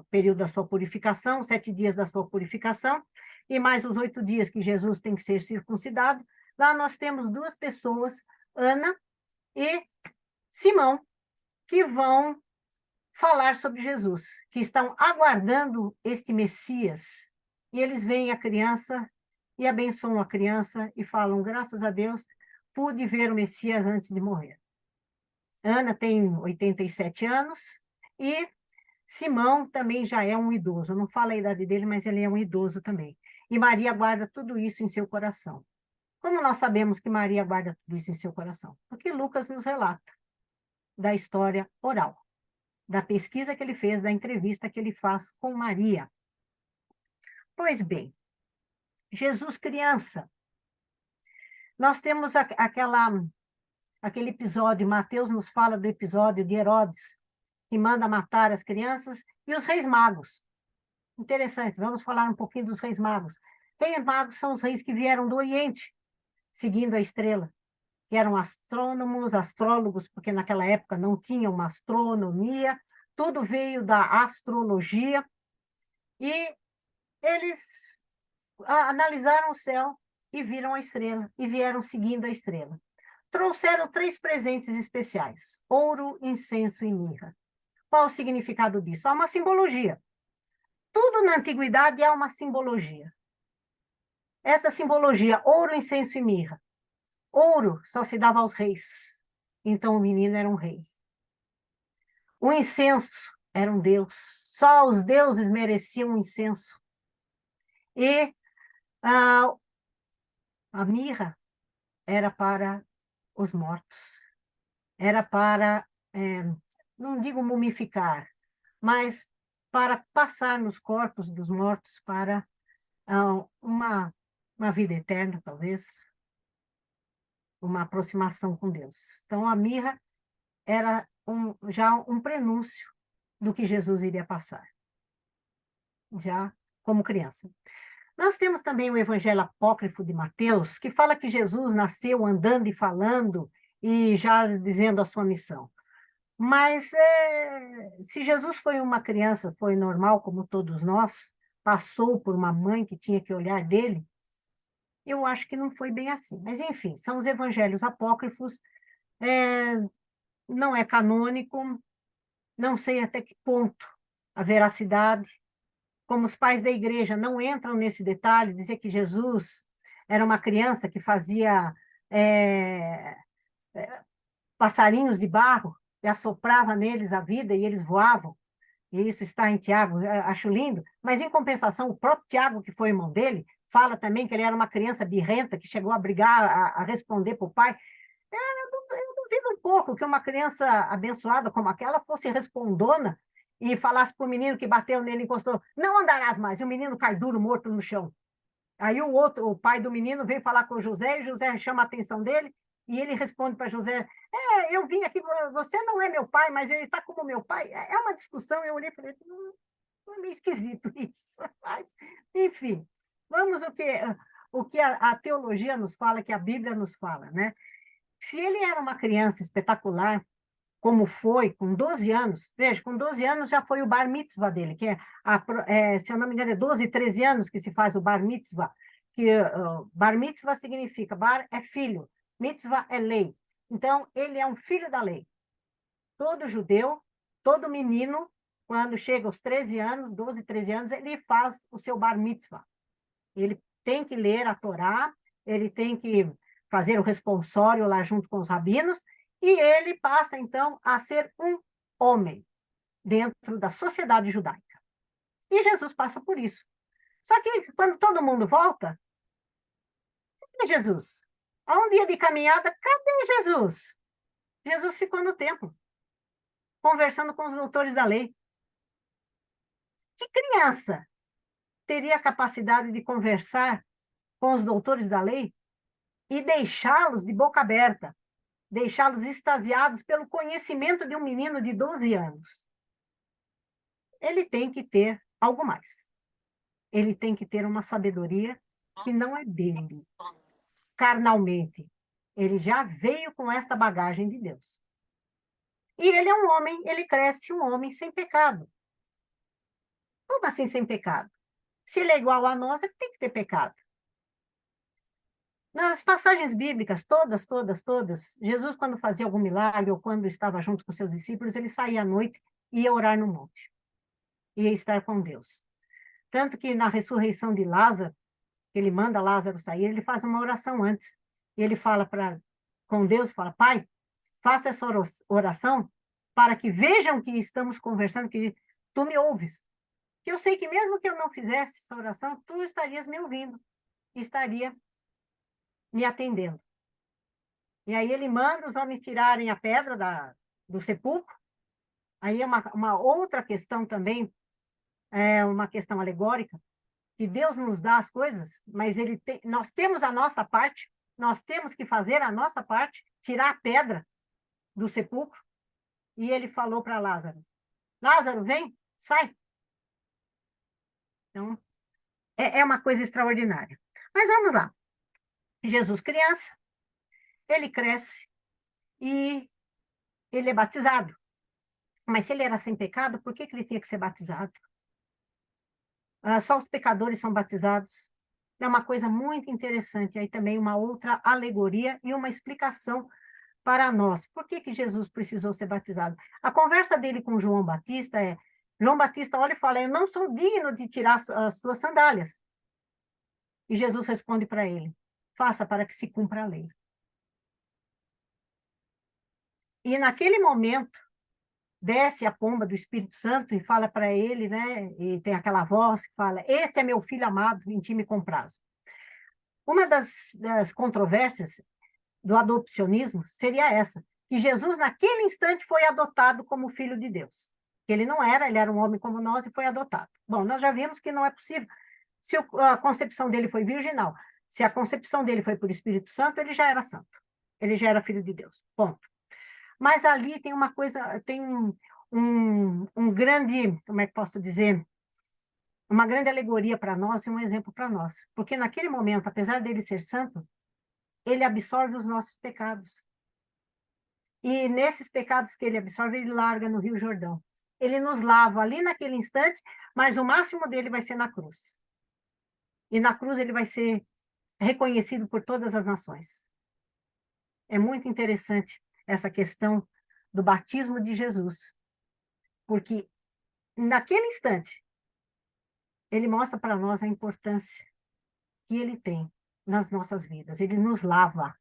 o período da sua purificação, 7 dias da sua purificação, e mais os 8 dias que Jesus tem que ser circuncidado. Lá nós temos 2 pessoas, Ana e Simão, que vão falar sobre Jesus, que estão aguardando este Messias. E eles veem a criança e abençoam a criança e falam, graças a Deus, pude ver o Messias antes de morrer. Ana tem 87 anos e Simão também já é um idoso. Não fala a idade dele, mas ele é um idoso também. E Maria guarda tudo isso em seu coração. Como nós sabemos que Maria guarda tudo isso em seu coração? Porque Lucas nos relata da história oral, da pesquisa que ele fez, da entrevista que ele faz com Maria. Pois bem, Jesus criança. Nós temos aquele episódio, Mateus nos fala do episódio de Herodes, que manda matar as crianças, e os reis magos. Interessante, vamos falar um pouquinho dos reis magos. Reis magos são os reis que vieram do Oriente, seguindo a estrela, que eram astrônomos, astrólogos, porque naquela época não tinha uma astronomia, tudo veio da astrologia, e eles analisaram o céu e viram a estrela, e vieram seguindo a estrela. Trouxeram 3 presentes especiais, ouro, incenso e mirra. Qual o significado disso? Há uma simbologia. Tudo na antiguidade há uma simbologia. Esta simbologia, ouro, incenso e mirra. Ouro só se dava aos reis, então o menino era um rei. O incenso era um deus, só os deuses mereciam incenso. E a mirra era para os mortos, era para, não digo mumificar, mas para passar nos corpos dos mortos para uma vida eterna, talvez, uma aproximação com Deus. Então, a mirra era já um prenúncio do que Jesus iria passar, já como criança. Nós temos também o Evangelho Apócrifo de Mateus, que fala que Jesus nasceu andando e falando e já dizendo a sua missão. Mas se Jesus foi uma criança, foi normal, como todos nós, passou por uma mãe que tinha que olhar dele, eu acho que não foi bem assim. Mas, enfim, são os evangelhos apócrifos, não é canônico, não sei até que ponto a veracidade, como os pais da igreja não entram nesse detalhe, dizer que Jesus era uma criança que fazia é, passarinhos de barro e assoprava neles a vida e eles voavam, e isso está em Tiago, acho lindo, mas em compensação, o próprio Tiago, que foi irmão dele, fala também que ele era uma criança birrenta, que chegou a brigar, a responder para o pai. Eu duvido um pouco que uma criança abençoada como aquela fosse respondona e falasse para o menino que bateu nele e encostou, não andarás mais, e o menino cai duro, morto no chão. Aí o pai do menino vem falar com o José, e José chama a atenção dele, e ele responde para José, eu vim aqui, você não é meu pai, mas ele está como meu pai. É uma discussão, eu olhei e falei, é meio esquisito isso. Mas, enfim, vamos o que a teologia nos fala, que a Bíblia nos fala, né? Se ele era uma criança espetacular, como foi, com 12 anos, veja, com 12 anos já foi o bar mitzvah dele, que se eu não me engano, é 12, 13 anos que se faz o bar mitzvah, que bar mitzvah significa, bar é filho, mitzvah é lei. Então, ele é um filho da lei. Todo judeu, todo menino, quando chega aos 13 anos, 12, 13 anos, ele faz o seu bar mitzvah. Ele tem que ler a Torá, ele tem que fazer o responsório lá junto com os rabinos, e ele passa, então, a ser um homem dentro da sociedade judaica. E Jesus passa por isso. Só que, quando todo mundo volta, cadê Jesus? Há um dia de caminhada, cadê Jesus? Jesus ficou no templo, conversando com os doutores da lei. Que criança teria a capacidade de conversar com os doutores da lei e deixá-los de boca aberta, deixá-los extasiados pelo conhecimento de um menino de 12 anos? Ele tem que ter algo mais. Ele tem que ter uma sabedoria que não é dele, carnalmente. Ele já veio com esta bagagem de Deus. E ele é um homem, ele cresce um homem sem pecado. Como assim sem pecado? Se ele é igual a nós, ele tem que ter pecado. Nas passagens bíblicas, todas, todas, todas, Jesus, quando fazia algum milagre ou quando estava junto com seus discípulos, ele saía à noite e ia orar no monte, ia estar com Deus. Tanto que na ressurreição de Lázaro, ele manda Lázaro sair, ele faz uma oração antes. E ele fala com Deus, fala, Pai, faça essa oração para que vejam que estamos conversando, que tu me ouves. Que eu sei que mesmo que eu não fizesse essa oração, tu estarias me ouvindo, estaria me atendendo. E aí ele manda os homens tirarem a pedra do sepulcro. Aí é uma outra questão também, é uma questão alegórica, que Deus nos dá as coisas, mas nós temos a nossa parte, nós temos que fazer a nossa parte, tirar a pedra do sepulcro. E ele falou para Lázaro, Lázaro, vem, sai. Então, é uma coisa extraordinária. Mas vamos lá. Jesus criança, ele cresce e ele é batizado. Mas se ele era sem pecado, por que ele tinha que ser batizado? Só os pecadores são batizados. É uma coisa muito interessante. Aí também uma outra alegoria e uma explicação para nós. Por que Jesus precisou ser batizado? A conversa dele com João Batista João Batista olha e fala, eu não sou digno de tirar as suas sandálias. E Jesus responde para ele, faça para que se cumpra a lei. E naquele momento, desce a pomba do Espírito Santo e fala para ele, né? E tem aquela voz que fala, este é meu filho amado, em ti me comprazo. Uma das controvérsias do adopcionismo seria essa, que Jesus, naquele instante, foi adotado como filho de Deus. Ele não era, ele era um homem como nós e foi adotado. Bom, nós já vimos que não é possível. Se a concepção dele foi virginal, se a concepção dele foi por Espírito Santo, ele já era santo. Ele já era filho de Deus. Ponto. Mas ali tem uma coisa, tem um grande, como é que posso dizer? Uma grande alegoria para nós e um exemplo para nós. Porque naquele momento, apesar dele ser santo, ele absorve os nossos pecados. E nesses pecados que ele absorve, ele larga no Rio Jordão. Ele nos lava ali naquele instante, mas o máximo dele vai ser na cruz. E na cruz ele vai ser reconhecido por todas as nações. É muito interessante essa questão do batismo de Jesus, porque naquele instante ele mostra para nós a importância que ele tem nas nossas vidas. Ele nos lava.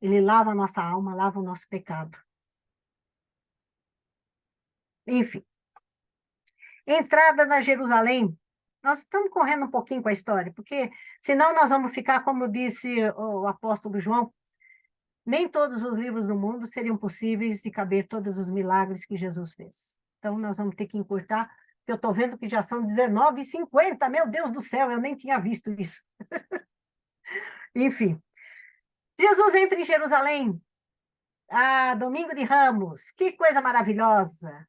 Ele lava a nossa alma, lava o nosso pecado. Enfim, entrada na Jerusalém. Nós estamos correndo um pouquinho com a história, porque senão nós vamos ficar, como disse o apóstolo João, nem todos os livros do mundo seriam possíveis de caber todos os milagres que Jesus fez. Então, nós vamos ter que encurtar, porque eu estou vendo que já são 19h50. Meu Deus do céu, eu nem tinha visto isso. Enfim, Jesus entra em Jerusalém. Domingo de Ramos, que coisa maravilhosa.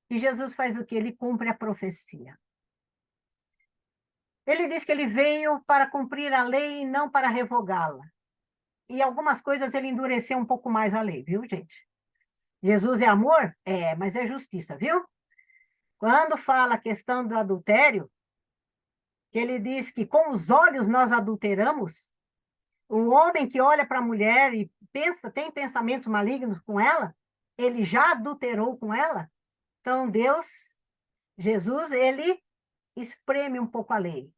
E Jesus faz o quê? Ele cumpre a profecia. Ele diz que ele veio para cumprir a lei e não para revogá-la. E algumas coisas ele endureceu um pouco mais a lei, viu, gente? Jesus é amor? É, mas é justiça, viu? Quando fala a questão do adultério, que ele diz que com os olhos nós adulteramos, o homem que olha para a mulher e pensa, tem pensamentos malignos com ela, ele já adulterou com ela. Então, Jesus, ele espreme um pouco a lei.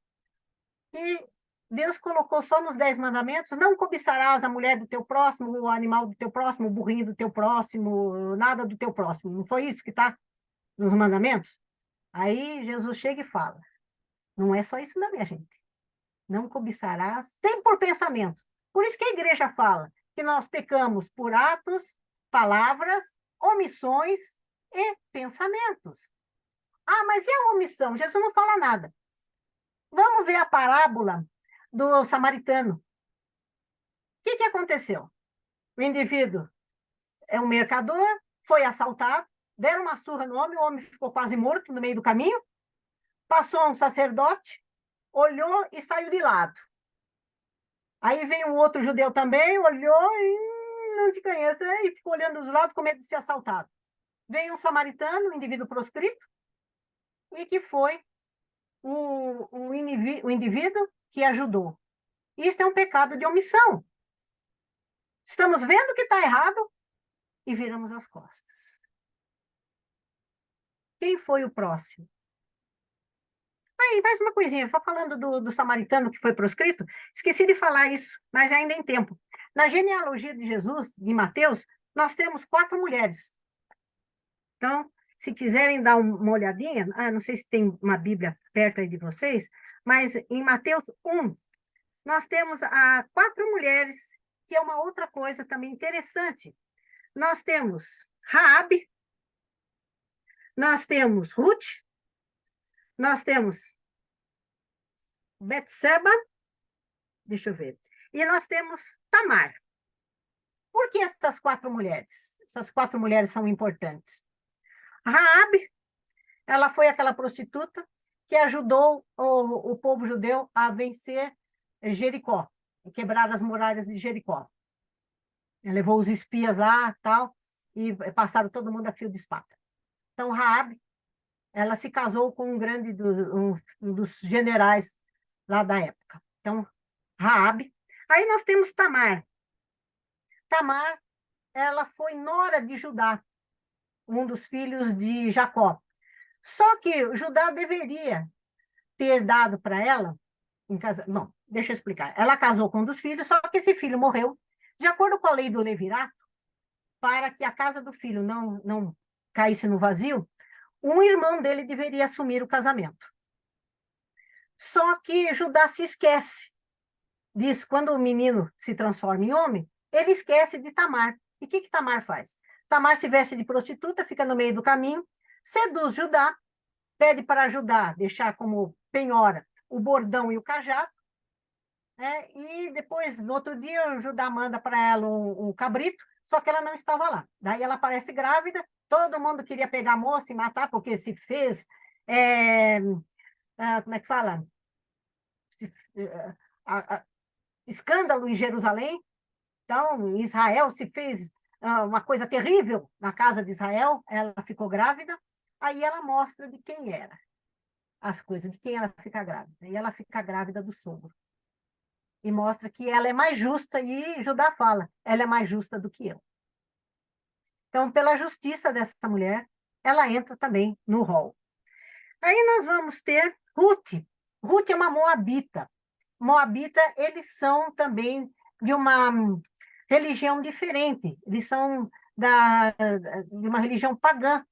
E Deus colocou só nos 10 mandamentos, não cobiçarás a mulher do teu próximo, o animal do teu próximo, o burrinho do teu próximo, nada do teu próximo. Não foi isso que está nos mandamentos? Aí Jesus chega e fala, não é só isso não, minha gente. Não cobiçarás, tem por pensamento. Por isso que a igreja fala que nós pecamos por atos, palavras, omissões e pensamentos. Mas e a omissão? Jesus não fala nada. Vamos ver a parábola do samaritano. O que aconteceu? O indivíduo é um mercador, foi assaltado, deram uma surra no homem, o homem ficou quase morto no meio do caminho, passou um sacerdote, olhou e saiu de lado. Aí vem um outro judeu também, olhou e não te conhece, e ficou olhando dos lados com medo de ser assaltado. Veio um samaritano, um indivíduo proscrito, e que foi o indivíduo que ajudou. Isso é um pecado de omissão. Estamos vendo que está errado e viramos as costas. Quem foi o próximo? Aí, mais uma coisinha, só falando do samaritano que foi proscrito, esqueci de falar isso, mas ainda em tempo. Na genealogia de Jesus, de Mateus, nós temos 4 mulheres. Então, se quiserem dar uma olhadinha, não sei se tem uma Bíblia perto aí de vocês, mas em Mateus 1, nós temos 4 mulheres, que é uma outra coisa também interessante. Nós temos Raabe, nós temos Ruth, nós temos Betseba, deixa eu ver, e nós temos Tamar. Por que essas 4 mulheres? Essas 4 mulheres são importantes. Raabe, ela foi aquela prostituta que ajudou o povo judeu a vencer Jericó, quebrar as muralhas de Jericó. Levou os espias lá, tal, e passaram todo mundo a fio de espada. Então, Raabe, ela se casou com um dos generais lá da época. Então, Raabe. Aí nós temos Tamar. Tamar, ela foi nora de Judá, um dos filhos de Jacó. Só que Judá deveria ter dado para ela, Bom, deixa eu explicar. Ela casou com um dos filhos, só que esse filho morreu. De acordo com a lei do levirato, para que a casa do filho não caísse no vazio, um irmão dele deveria assumir o casamento. Só que Judá se esquece disso. Quando o menino se transforma em homem, ele esquece de Tamar. E o que Tamar faz? Tamar se veste de prostituta, fica no meio do caminho, seduz Judá, pede para Judá deixar como penhora o bordão e o cajado, e depois, no outro dia, o Judá manda para ela um cabrito, só que ela não estava lá. Daí ela aparece grávida, todo mundo queria pegar a moça e matar, porque se fez, como é que fala? Escândalo em Jerusalém. Então, em Israel se fez uma coisa terrível na casa de Israel, ela ficou grávida, aí ela mostra de quem era as coisas, de quem ela fica grávida. E ela fica grávida do sogro. E mostra que ela é mais justa, e Judá fala, ela é mais justa do que eu. Então, pela justiça dessa mulher, ela entra também no rol. Aí nós vamos ter Ruth é uma moabita. Moabita, eles são também de uma religião diferente. Eles são de uma religião pagã,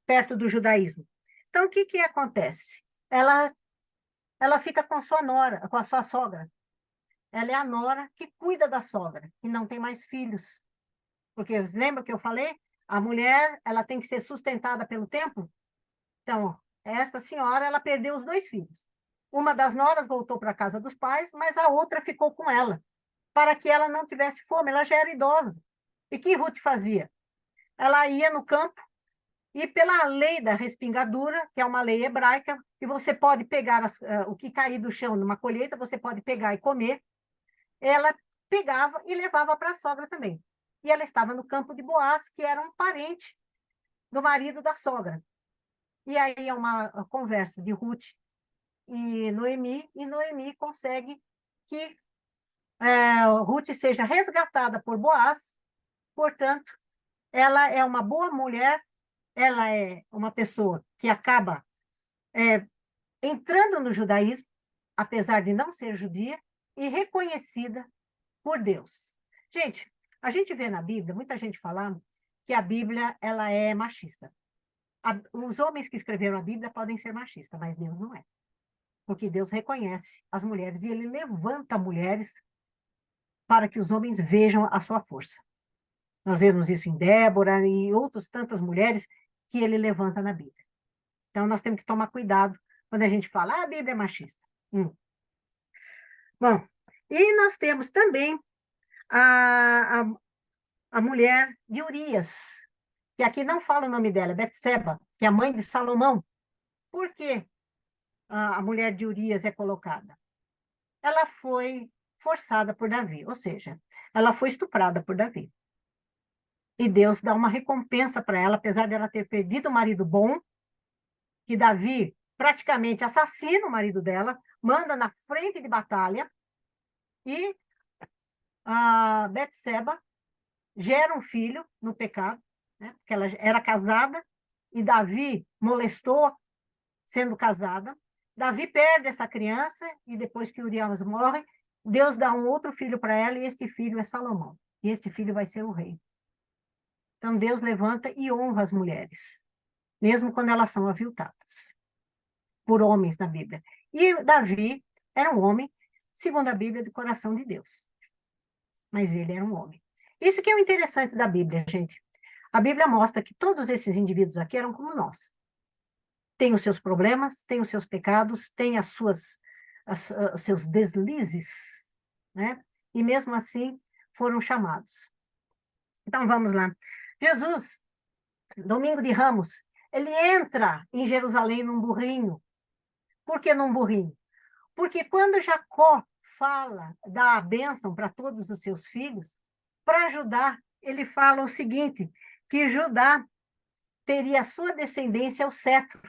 perto do judaísmo. Então, o que que acontece? Ela fica com a sua nora, com a sua sogra. Ela é a nora que cuida da sogra, que não tem mais filhos. Porque lembra que eu falei? A mulher, ela tem que ser sustentada pelo tempo. Então, esta senhora, ela perdeu os 2 filhos. Uma das noras voltou para a casa dos pais, mas a outra ficou com ela, para que ela não tivesse fome. Ela já era idosa. E o que Ruth fazia? Ela ia no campo e, pela lei da respingadura, que é uma lei hebraica, que você pode pegar o que cair do chão numa colheita, você pode pegar e comer, ela pegava e levava para a sogra também. E ela estava no campo de Boaz, que era um parente do marido da sogra. E aí é uma conversa de Ruth e Noemi consegue que Ruth seja resgatada por Boaz, portanto, ela é uma boa mulher, ela é uma pessoa que acaba entrando no judaísmo, apesar de não ser judia, e reconhecida por Deus. Gente, a gente vê na Bíblia, muita gente falando que a Bíblia ela é machista. Os homens que escreveram a Bíblia podem ser machistas, mas Deus não é. Porque Deus reconhece as mulheres e ele levanta mulheres para que os homens vejam a sua força. Nós vemos isso em Débora e outras tantas mulheres que ele levanta na Bíblia. Então, nós temos que tomar cuidado quando a gente fala, a Bíblia é machista. Bom, e nós temos também a mulher de Urias, que aqui não fala o nome dela, Betseba, que é a mãe de Salomão. Por que a mulher de Urias é colocada? Ela foi forçada por Davi, ou seja, ela foi estuprada por Davi. E Deus dá uma recompensa para ela, apesar dela ter perdido o marido bom, que Davi praticamente assassina o marido dela, manda na frente de batalha, e a Betseba gera um filho no pecado, né? Porque ela era casada, e Davi molestou sendo casada. Davi perde essa criança, e depois que Urias morre, Deus dá um outro filho para ela, e este filho é Salomão. E este filho vai ser o rei. Então, Deus levanta e honra as mulheres, mesmo quando elas são aviltadas por homens na Bíblia. E Davi era um homem, segundo a Bíblia, do coração de Deus. Mas ele era um homem. Isso que é o interessante da Bíblia, gente. A Bíblia mostra que todos esses indivíduos aqui eram como nós. Tem os seus problemas, tem os seus pecados, tem os seus deslizes, né? E mesmo assim foram chamados. Então vamos lá. Jesus, domingo de Ramos, ele entra em Jerusalém num burrinho. Por que num burrinho? Porque quando Jacó fala, dá a bênção para todos os seus filhos, para Judá, ele fala o seguinte, que Judá teria a sua descendência ao cetro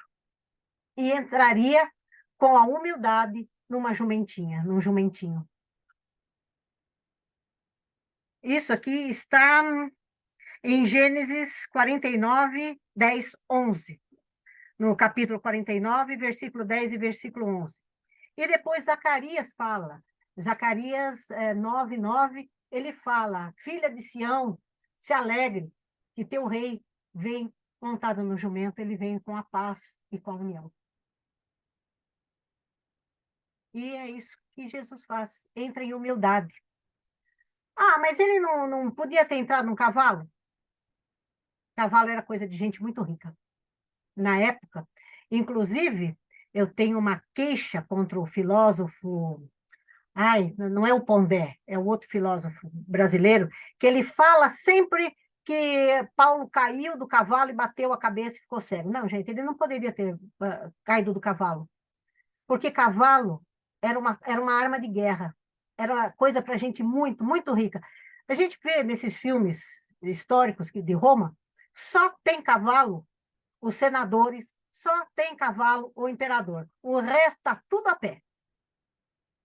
e entraria com a humildade numa jumentinha, num jumentinho. Isso aqui está em Gênesis 49, 10, 11. No capítulo 49, versículo 10 e versículo 11. E depois Zacarias fala, Zacarias 9, 9, ele fala, filha de Sião, se alegre, que teu rei vem montado no jumento, ele vem com a paz e com a união. E é isso que Jesus faz, entra em humildade. Ah, mas ele não podia ter entrado num cavalo? Cavalo era coisa de gente muito rica. Na época, inclusive, eu tenho uma queixa contra o filósofo, não é o Pondé, é o outro filósofo brasileiro, que ele fala sempre que Paulo caiu do cavalo e bateu a cabeça e ficou cego. Não, gente, ele não poderia ter caído do cavalo, porque cavalo era uma arma de guerra, era uma coisa para gente muito, muito rica. A gente vê nesses filmes históricos de Roma, só tem cavalo os senadores, só tem cavalo o imperador. O resto está tudo a pé.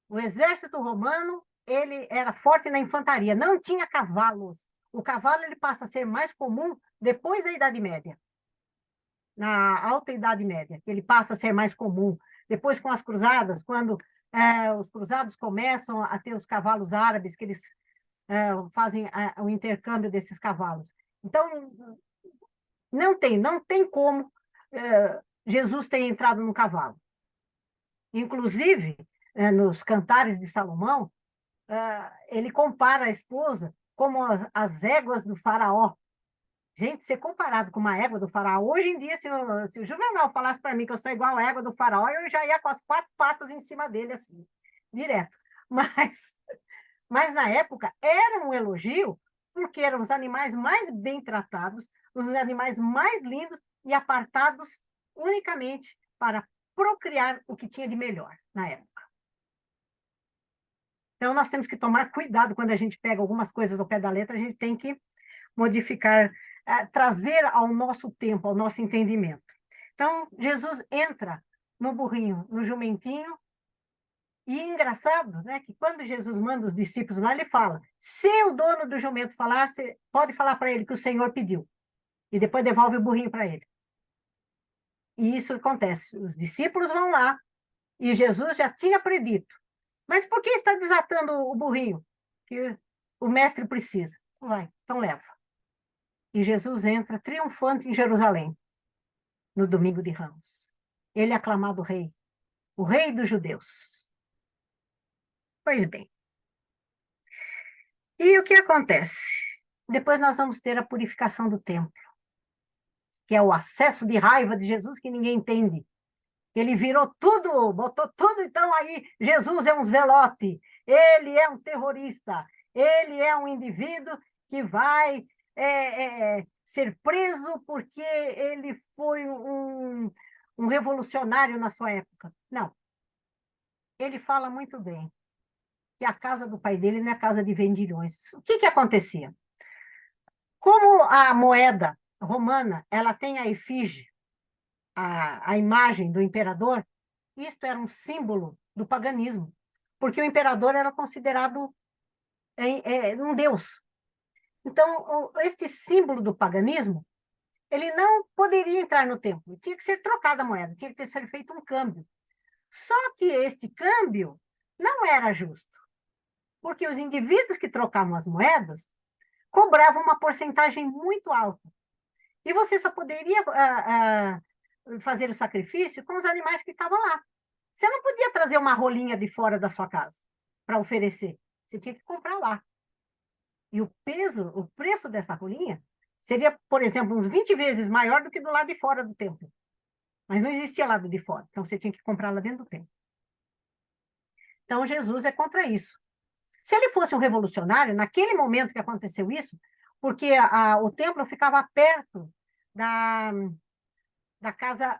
O exército romano, ele era forte na infantaria, não tinha cavalos. O cavalo ele passa a ser mais comum depois da Idade Média. Na Alta Idade Média, ele passa a ser mais comum, Depois, com as cruzadas, quando os cruzados começam a ter os cavalos árabes, que eles fazem o intercâmbio desses cavalos. Então, não tem como Jesus ter entrado no cavalo. Inclusive, nos Cantares de Salomão, ele compara a esposa como as éguas do faraó. Gente, ser comparado com uma égua do faraó, hoje em dia, se o Juvenal falasse para mim que eu sou igual à égua do faraó, eu já ia com as 4 patas em cima dele, assim, direto. Mas na época era um elogio, porque eram os animais mais bem tratados, os animais mais lindos e apartados unicamente para procriar o que tinha de melhor na época. Então, nós temos que tomar cuidado quando a gente pega algumas coisas ao pé da letra, a gente tem que modificar, trazer ao nosso tempo, ao nosso entendimento. Então, Jesus entra no burrinho, no jumentinho, e engraçado, né, que quando Jesus manda os discípulos lá, ele fala, se o dono do jumento falar, você pode falar para ele que o Senhor pediu, e depois devolve o burrinho para ele. E isso acontece, os discípulos vão lá, e Jesus já tinha predito, mas por que está desatando o burrinho? Que o mestre precisa. Vai, então leva. E Jesus entra triunfante em Jerusalém, no domingo de Ramos. Ele é aclamado rei, o rei dos judeus. Pois bem. E o que acontece? Depois nós vamos ter a purificação do templo, que é o acesso de raiva de Jesus que ninguém entende. Ele virou tudo, botou tudo, então aí Jesus é um zelote, ele é um terrorista, ele é um indivíduo que vai ser preso porque ele foi um revolucionário na sua época. Não. Ele fala muito bem que a casa do pai dele não é a casa de vendilhões. O que acontecia? Como a moeda romana ela tem a efígie, a imagem do imperador, isto era um símbolo do paganismo, porque o imperador era considerado um deus. Então, este símbolo do paganismo, ele não poderia entrar no templo, tinha que ser trocada a moeda, tinha que ser feito um câmbio. Só que este câmbio não era justo, porque os indivíduos que trocavam as moedas cobravam uma porcentagem muito alta. E você só poderia fazer o sacrifício com os animais que estavam lá. Você não podia trazer uma rolinha de fora da sua casa para oferecer. Você tinha que comprar lá. E o preço dessa rolinha seria, por exemplo, uns 20 vezes maior do que do lado de fora do templo. Mas não existia lado de fora, então você tinha que comprar lá dentro do templo. Então Jesus é contra isso. Se ele fosse um revolucionário, naquele momento que aconteceu isso, porque o templo ficava perto da casa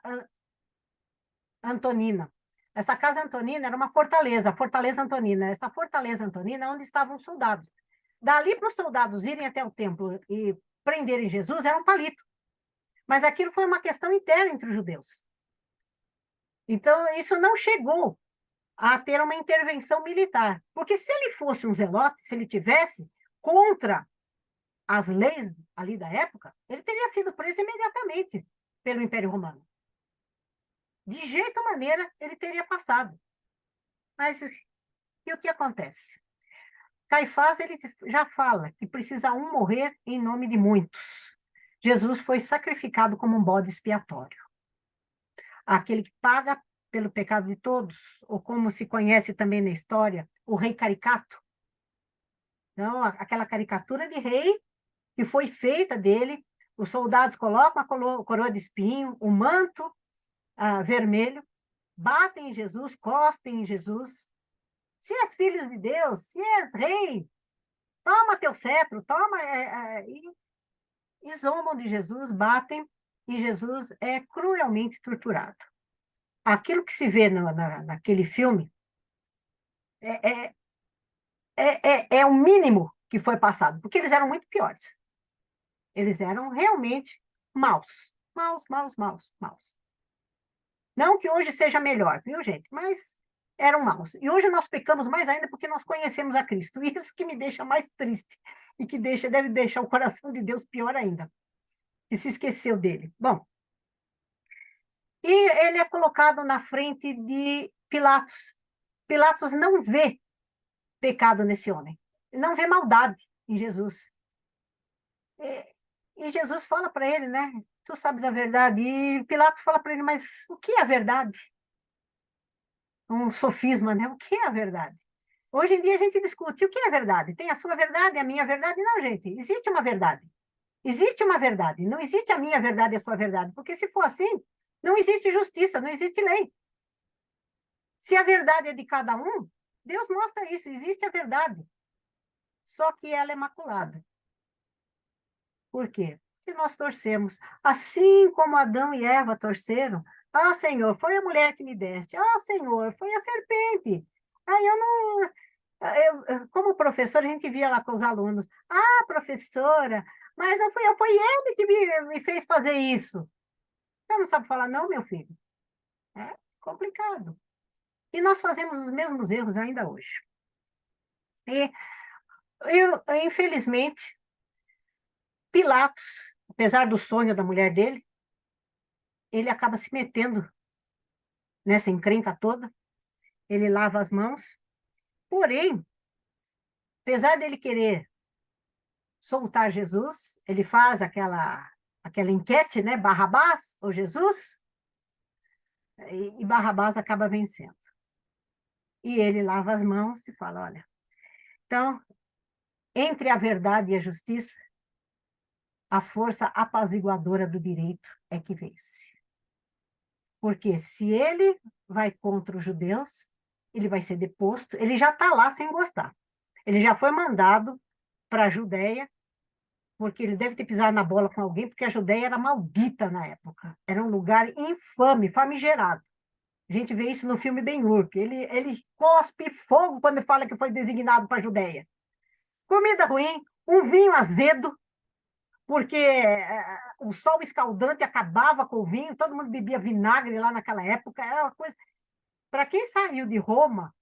Antonina. Essa casa Antonina era uma fortaleza, a Fortaleza Antonina. Essa Fortaleza Antonina é onde estavam os soldados. Dali para os soldados irem até o templo e prenderem Jesus era um palito. Mas aquilo foi uma questão interna entre os judeus. Então, isso não chegou a ter uma intervenção militar. Porque se ele fosse um zelote, se ele tivesse contra as leis ali da época, ele teria sido preso imediatamente pelo Império Romano. De jeito ou maneira, ele teria passado. Mas e o que acontece? Caifás ele já fala que precisa um morrer em nome de muitos. Jesus foi sacrificado como um bode expiatório. Aquele que paga pelo pecado de todos, ou como se conhece também na história, o rei caricato. Então, aquela caricatura de rei que foi feita dele, os soldados colocam a coroa de espinho, o manto vermelho, batem em Jesus, cospem em Jesus. Se és filho de Deus, se és rei, toma teu cetro, toma... E zombam de Jesus, batem, e Jesus é cruelmente torturado. Aquilo que se vê naquele filme é o mínimo que foi passado, porque eles eram muito piores. Eles eram realmente maus. Maus, maus, maus, maus. Não que hoje seja melhor, viu, gente? Mas eram maus. E hoje nós pecamos mais ainda porque nós conhecemos a Cristo. Isso que me deixa mais triste e que deve deixar o coração de Deus pior ainda, que se esqueceu dele. Bom, E ele é colocado na frente de Pilatos. Pilatos não vê pecado nesse homem, não vê maldade em Jesus. E Jesus fala para ele, né? Tu sabes a verdade. E Pilatos fala para ele, mas o que é a verdade? Um sofisma, né? O que é a verdade? Hoje em dia a gente discute o que é verdade. Tem a sua verdade, a minha verdade? Não, gente. Existe uma verdade. Existe uma verdade. Não existe a minha verdade e a sua verdade. Porque se for assim, não existe justiça, não existe lei. Se a verdade é de cada um, Deus mostra isso. Existe a verdade. Só que ela é maculada. Por quê? Porque nós torcemos. Assim como Adão e Eva torceram. Ah, Senhor, foi a mulher que me deste. Ah, Senhor, foi a serpente. Ah, eu não. Como professor, a gente via lá com os alunos. Ah, professora, mas não fui eu, foi ele que me fez fazer isso. Você não sabe falar, não, meu filho? É complicado. E nós fazemos os mesmos erros ainda hoje. E, infelizmente, Pilatos, apesar do sonho da mulher dele, ele acaba se metendo nessa encrenca toda, ele lava as mãos, porém, apesar dele querer soltar Jesus, ele faz aquela enquete, né, Barrabás ou Jesus, e Barrabás acaba vencendo. E ele lava as mãos e fala, olha, então, entre a verdade e a justiça, a força apaziguadora do direito é que vence. Porque se ele vai contra os judeus, ele vai ser deposto, ele já está lá sem gostar. Ele já foi mandado para a Judéia, porque ele deve ter pisado na bola com alguém, porque a Judéia era maldita na época. Era um lugar infame, famigerado. A gente vê isso no filme Ben-Hur, que ele cospe fogo quando fala que foi designado para a Judéia. Comida ruim, um vinho azedo, porque o sol escaldante acabava com o vinho, todo mundo bebia vinagre lá naquela época, era uma coisa... Para quem saiu de Roma,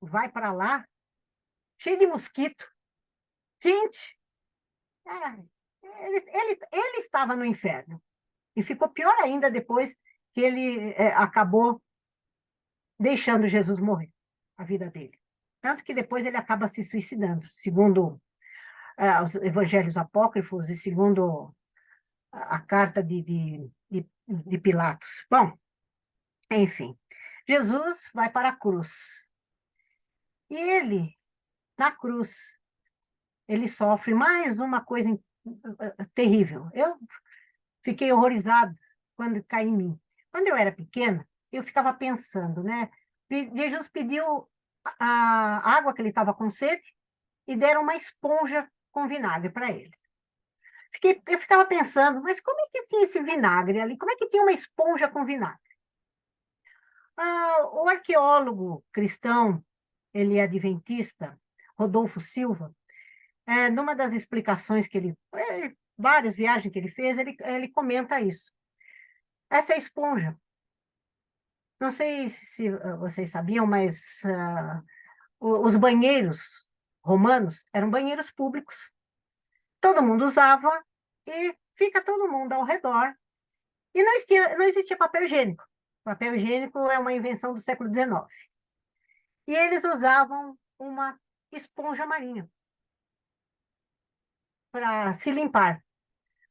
vai para lá, cheio de mosquito, quente, ele estava no inferno. E ficou pior ainda depois que ele acabou deixando Jesus morrer, a vida dele. Tanto que depois ele acaba se suicidando, segundo os evangelhos apócrifos e segundo a carta de Pilatos. Bom, enfim, Jesus vai para a cruz. E ele, na cruz, ele sofre mais uma coisa terrível. Eu fiquei horrorizada quando cai em mim. Quando eu era pequena, eu ficava pensando, né? Jesus pediu a água que ele estava com sede e deram uma esponja com vinagre para ele. Eu ficava pensando, mas como é que tinha esse vinagre ali? Como é que tinha uma esponja com vinagre? O arqueólogo cristão, ele é adventista, Rodolfo Silva, numa das explicações que várias viagens que ele fez, ele comenta isso. Essa esponja, não sei se vocês sabiam, mas os banheiros romanos eram banheiros públicos. Todo mundo usava e fica todo mundo ao redor. E não existia papel higiênico. Papel higiênico é uma invenção do século XIX. E eles usavam uma esponja marinha para se limpar.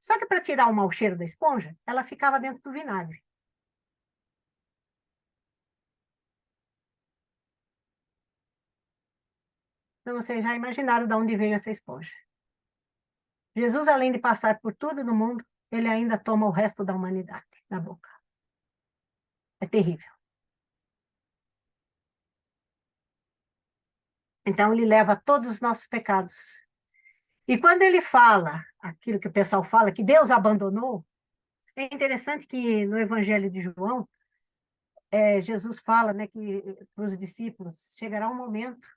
Só que para tirar o mau cheiro da esponja, ela ficava dentro do vinagre. Então, vocês já imaginaram de onde veio essa esponja. Jesus, além de passar por tudo no mundo, ele ainda toma o resto da humanidade na boca. É terrível. Então, ele leva todos os nossos pecados. E quando ele fala aquilo que o pessoal fala, que Deus abandonou, é interessante que no Evangelho de João, Jesus fala, né, que para os discípulos, chegará um momento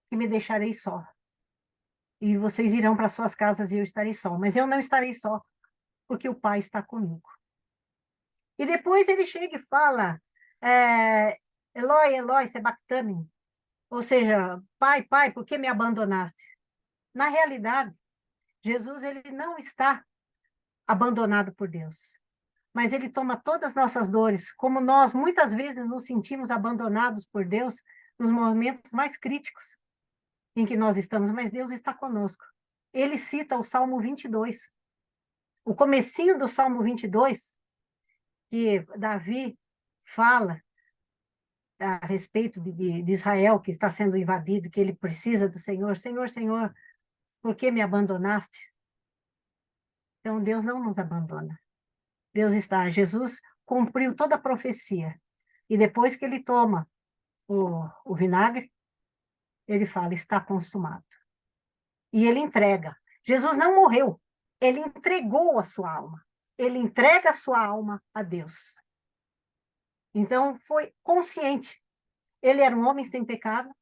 que me deixarei só. E vocês irão para suas casas e eu estarei só. Mas eu não estarei só, porque o Pai está comigo. E depois ele chega e fala, Eloi, Eloi, sebactame. Ou seja, Pai, Pai, por que me abandonaste? Na realidade, Jesus ele não está abandonado por Deus. mas ele toma todas as nossas dores, como nós muitas vezes nos sentimos abandonados por Deus nos momentos mais críticos em que nós estamos, mas Deus está conosco. Ele cita o Salmo 22, o comecinho do Salmo 22, que Davi fala a respeito de Israel, que está sendo invadido, que ele precisa do Senhor. Senhor, Senhor, por que me abandonaste? Então, Deus não nos abandona. Deus está. Jesus cumpriu toda a profecia. E depois que ele toma o vinagre, ele fala, está consumado. E ele entrega. Jesus não morreu. Ele entregou a sua alma. Ele entrega a sua alma a Deus. Então, foi consciente. Ele era um homem sem pecado.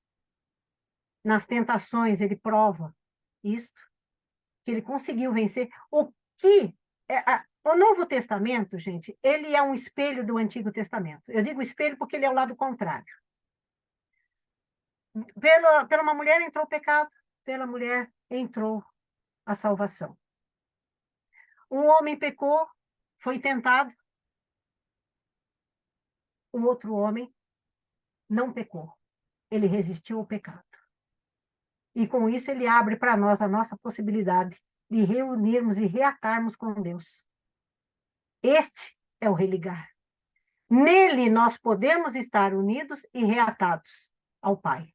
Nas tentações, ele prova isto, que ele conseguiu vencer. O Novo Testamento, gente, ele é um espelho do Antigo Testamento. Eu digo espelho porque ele é o lado contrário. Pela uma mulher entrou o pecado, pela mulher entrou a salvação. Um homem pecou, foi tentado. O outro homem não pecou. Ele resistiu ao pecado. E com isso ele abre para nós a nossa possibilidade de reunirmos e reatarmos com Deus. Este é o religar. Nele nós podemos estar unidos e reatados ao Pai.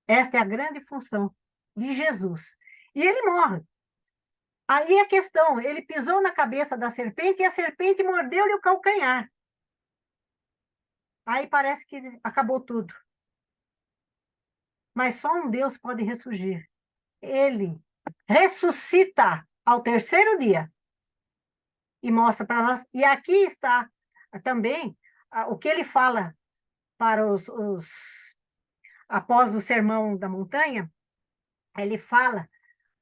Esta é a grande função de Jesus. E ele morre. Aí a questão, ele pisou na cabeça da serpente e a serpente mordeu-lhe o calcanhar. Aí parece que acabou tudo. Mas só um Deus pode ressurgir. Ele ressuscita ao terceiro dia e mostra para nós. E aqui está também o que ele fala para após o Sermão da Montanha, ele fala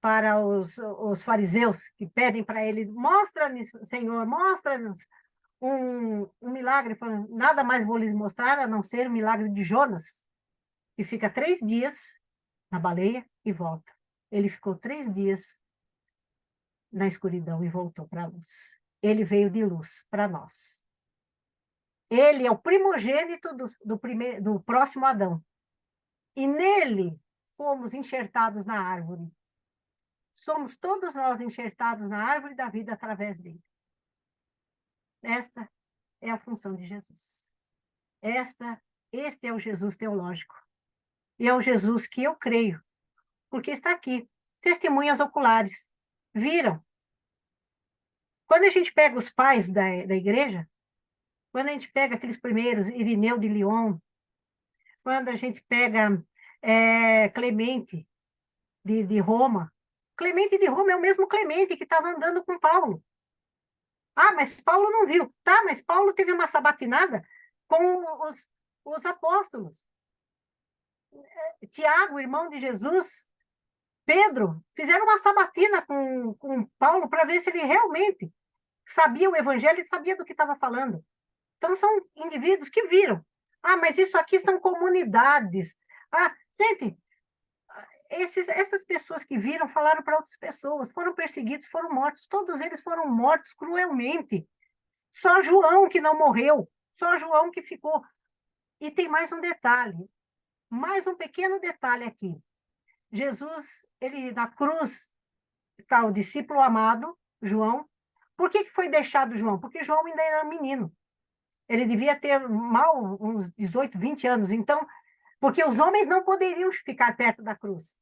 para os fariseus que pedem para ele, mostra-nos, Senhor, mostra-nos um milagre. Nada mais vou lhes mostrar a não ser o milagre de Jonas, que fica 3 dias na baleia e volta. Ele ficou 3 dias na escuridão e voltou para a luz. Ele veio de luz para nós. Ele é o primogênito do próximo Adão. E nele fomos enxertados na árvore. Somos todos nós enxertados na árvore da vida através dele. Esta é a função de Jesus. Este é o Jesus teológico. E é o Jesus que eu creio, porque está aqui. Testemunhas oculares. Viram? Quando a gente pega os pais da igreja, quando a gente pega aqueles primeiros, Irineu de Lyon, quando a gente pega Clemente de Roma, Clemente de Roma é o mesmo Clemente que estava andando com Paulo. Ah, mas Paulo não viu. Tá, mas Paulo teve uma sabatinada com os apóstolos. Tiago, irmão de Jesus, Pedro, fizeram uma sabatina com Paulo para ver se ele realmente sabia o evangelho e sabia do que estava falando. Então, são indivíduos que viram. Ah, mas isso aqui são comunidades. Ah, gente, essas pessoas que viram falaram para outras pessoas, foram perseguidos, foram mortos. Todos eles foram mortos cruelmente. Só João que não morreu. Só João que ficou. E tem mais um detalhe. Mais um pequeno detalhe aqui. Jesus, ele na cruz, está o discípulo amado, João. Por que foi deixado João? Porque João ainda era menino. Ele devia ter mal uns 18, 20 anos. Então, porque os homens não poderiam ficar perto da cruz.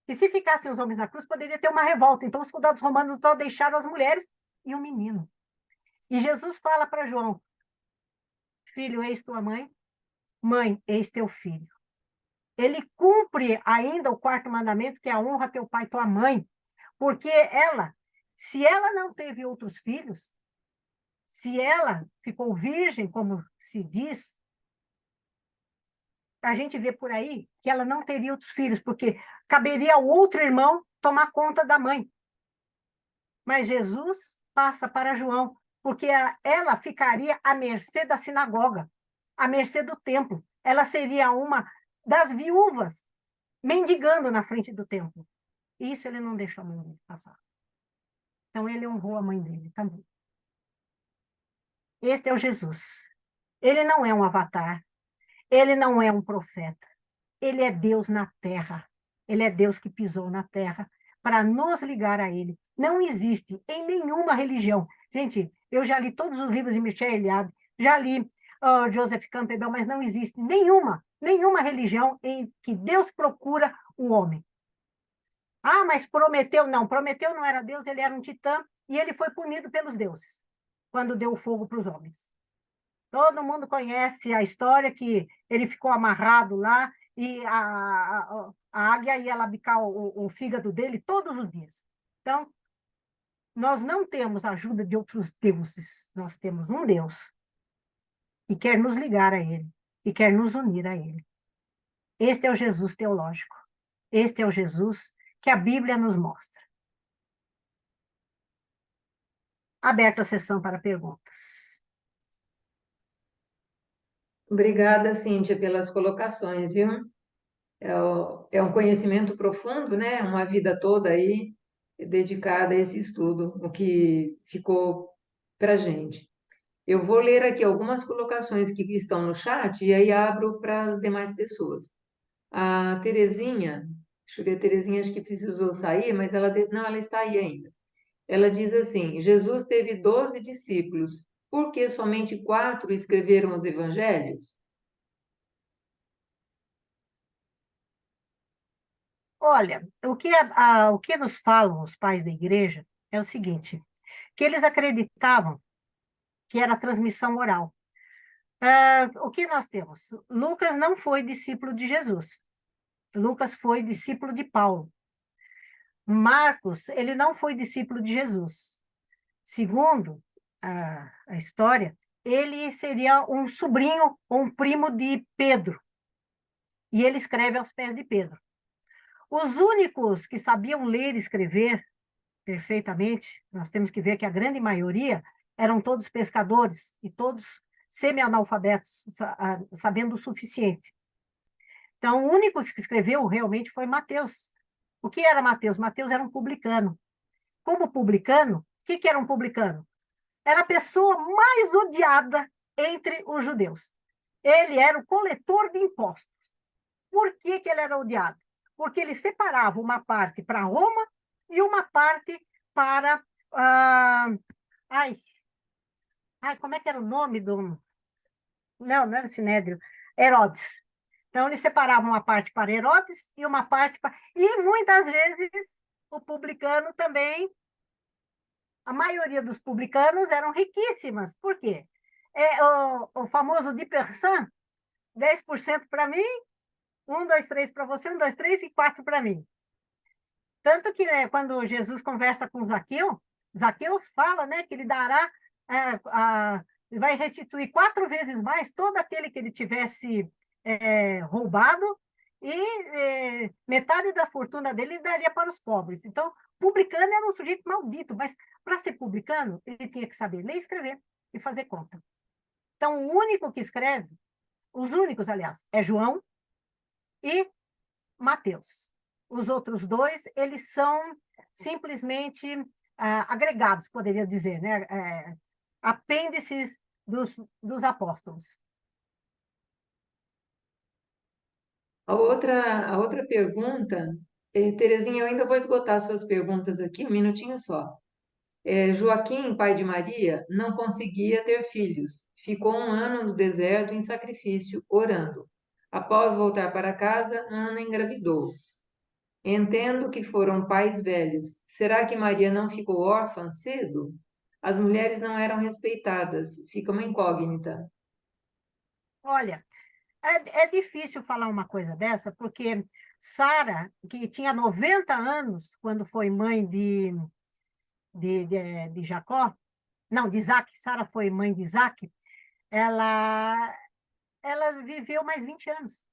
E se ficassem os homens na cruz, poderia ter uma revolta. Então, os soldados romanos só deixaram as mulheres e o menino. E Jesus fala para João, filho, eis tua mãe. Mãe, eis teu filho. Ele cumpre ainda o 4º mandamento, que é a honra teu pai e tua mãe. Porque se ela não teve outros filhos, se ela ficou virgem, como se diz, a gente vê por aí que ela não teria outros filhos, porque caberia ao outro irmão tomar conta da mãe. Mas Jesus passa para João, porque ela ficaria à mercê da sinagoga, à mercê do templo. Ela seria uma das viúvas mendigando na frente do templo. Isso ele não deixou a mãe dele passar. Então, ele honrou a mãe dele também. Este é o Jesus. Ele não é um avatar, ele não é um profeta, ele é Deus na terra. Ele é Deus que pisou na terra para nos ligar a ele. Não existe em nenhuma religião. Gente, eu já li todos os livros de Michel Eliade, já li Joseph Campbell, mas não existe nenhuma religião em que Deus procura o homem. Ah, mas Prometeu não. Prometeu não era Deus, ele era um titã e ele foi punido pelos deuses quando deu fogo para os homens. Todo mundo conhece a história que ele ficou amarrado lá e a águia ia lá bicar o fígado dele todos os dias. Então, nós não temos a ajuda de outros deuses, nós temos um Deus que quer nos ligar a ele, que quer nos unir a ele. Este é o Jesus teológico. Este é o Jesus que a Bíblia nos mostra. Aberta a sessão para perguntas. Obrigada, Cíntia, pelas colocações, viu? É um conhecimento profundo, né? Uma vida toda aí dedicada a esse estudo, o que ficou para a gente. Eu vou ler aqui algumas colocações que estão no chat e aí abro para as demais pessoas. A Terezinha, deixa eu ver, a Terezinha acho que precisou sair, mas não, ela está aí ainda. Ela diz assim: Jesus teve 12 discípulos, por que somente 4 escreveram os evangelhos? Olha, o que nos falam os pais da igreja é o seguinte, que eles acreditavam que era transmissão oral. O que nós temos? Lucas não foi discípulo de Jesus. Lucas foi discípulo de Paulo. Marcos, ele não foi discípulo de Jesus. Segundo a história, ele seria um sobrinho ou um primo de Pedro. E ele escreve aos pés de Pedro. Os únicos que sabiam ler e escrever perfeitamente, nós temos que ver que a grande maioria eram todos pescadores e todos semi-analfabetos, sabendo o suficiente. Então, o único que escreveu realmente foi Mateus. O que era Mateus? Mateus era um publicano. Como publicano, o que era um publicano? Era a pessoa mais odiada entre os judeus. Ele era o coletor de impostos. Por que ele era odiado? Porque ele separava uma parte para Roma e uma parte para... ai, como é que era o nome do... Não era Sinédrio. Herodes. Então, eles separavam uma parte para Herodes e uma parte para... E, muitas vezes, o publicano também... A maioria dos publicanos eram riquíssimas. Por quê? O famoso dispersão, 10% para mim, 1, 2, 3 para você, 1, 2, 3 e 4 para mim. Tanto que, né, quando Jesus conversa com Zaqueu, Zaqueu fala, né, que ele dará, vai restituir 4 vezes mais todo aquele que ele tivesse roubado e metade da fortuna dele ele daria para os pobres. Então, publicano era um sujeito maldito, mas para ser publicano, ele tinha que saber ler e escrever e fazer conta. Então, o único que escreve, os únicos, aliás, é João e Mateus. Os outros 2, eles são simplesmente agregados, poderia dizer, né? Apêndices dos apóstolos. A outra pergunta, Terezinha, eu ainda vou esgotar suas perguntas aqui, um minutinho só. Joaquim, pai de Maria, não conseguia ter filhos. Ficou 1 ano no deserto em sacrifício, orando. Após voltar para casa, Ana engravidou. Entendo que foram pais velhos. Será que Maria não ficou órfã cedo? As mulheres não eram respeitadas. Fica uma incógnita. Olha, é difícil falar uma coisa dessa, porque Sara, que tinha 90 anos quando foi mãe de Jacó, não, de Isaac, Sara foi mãe de Isaac, ela viveu mais 20 anos.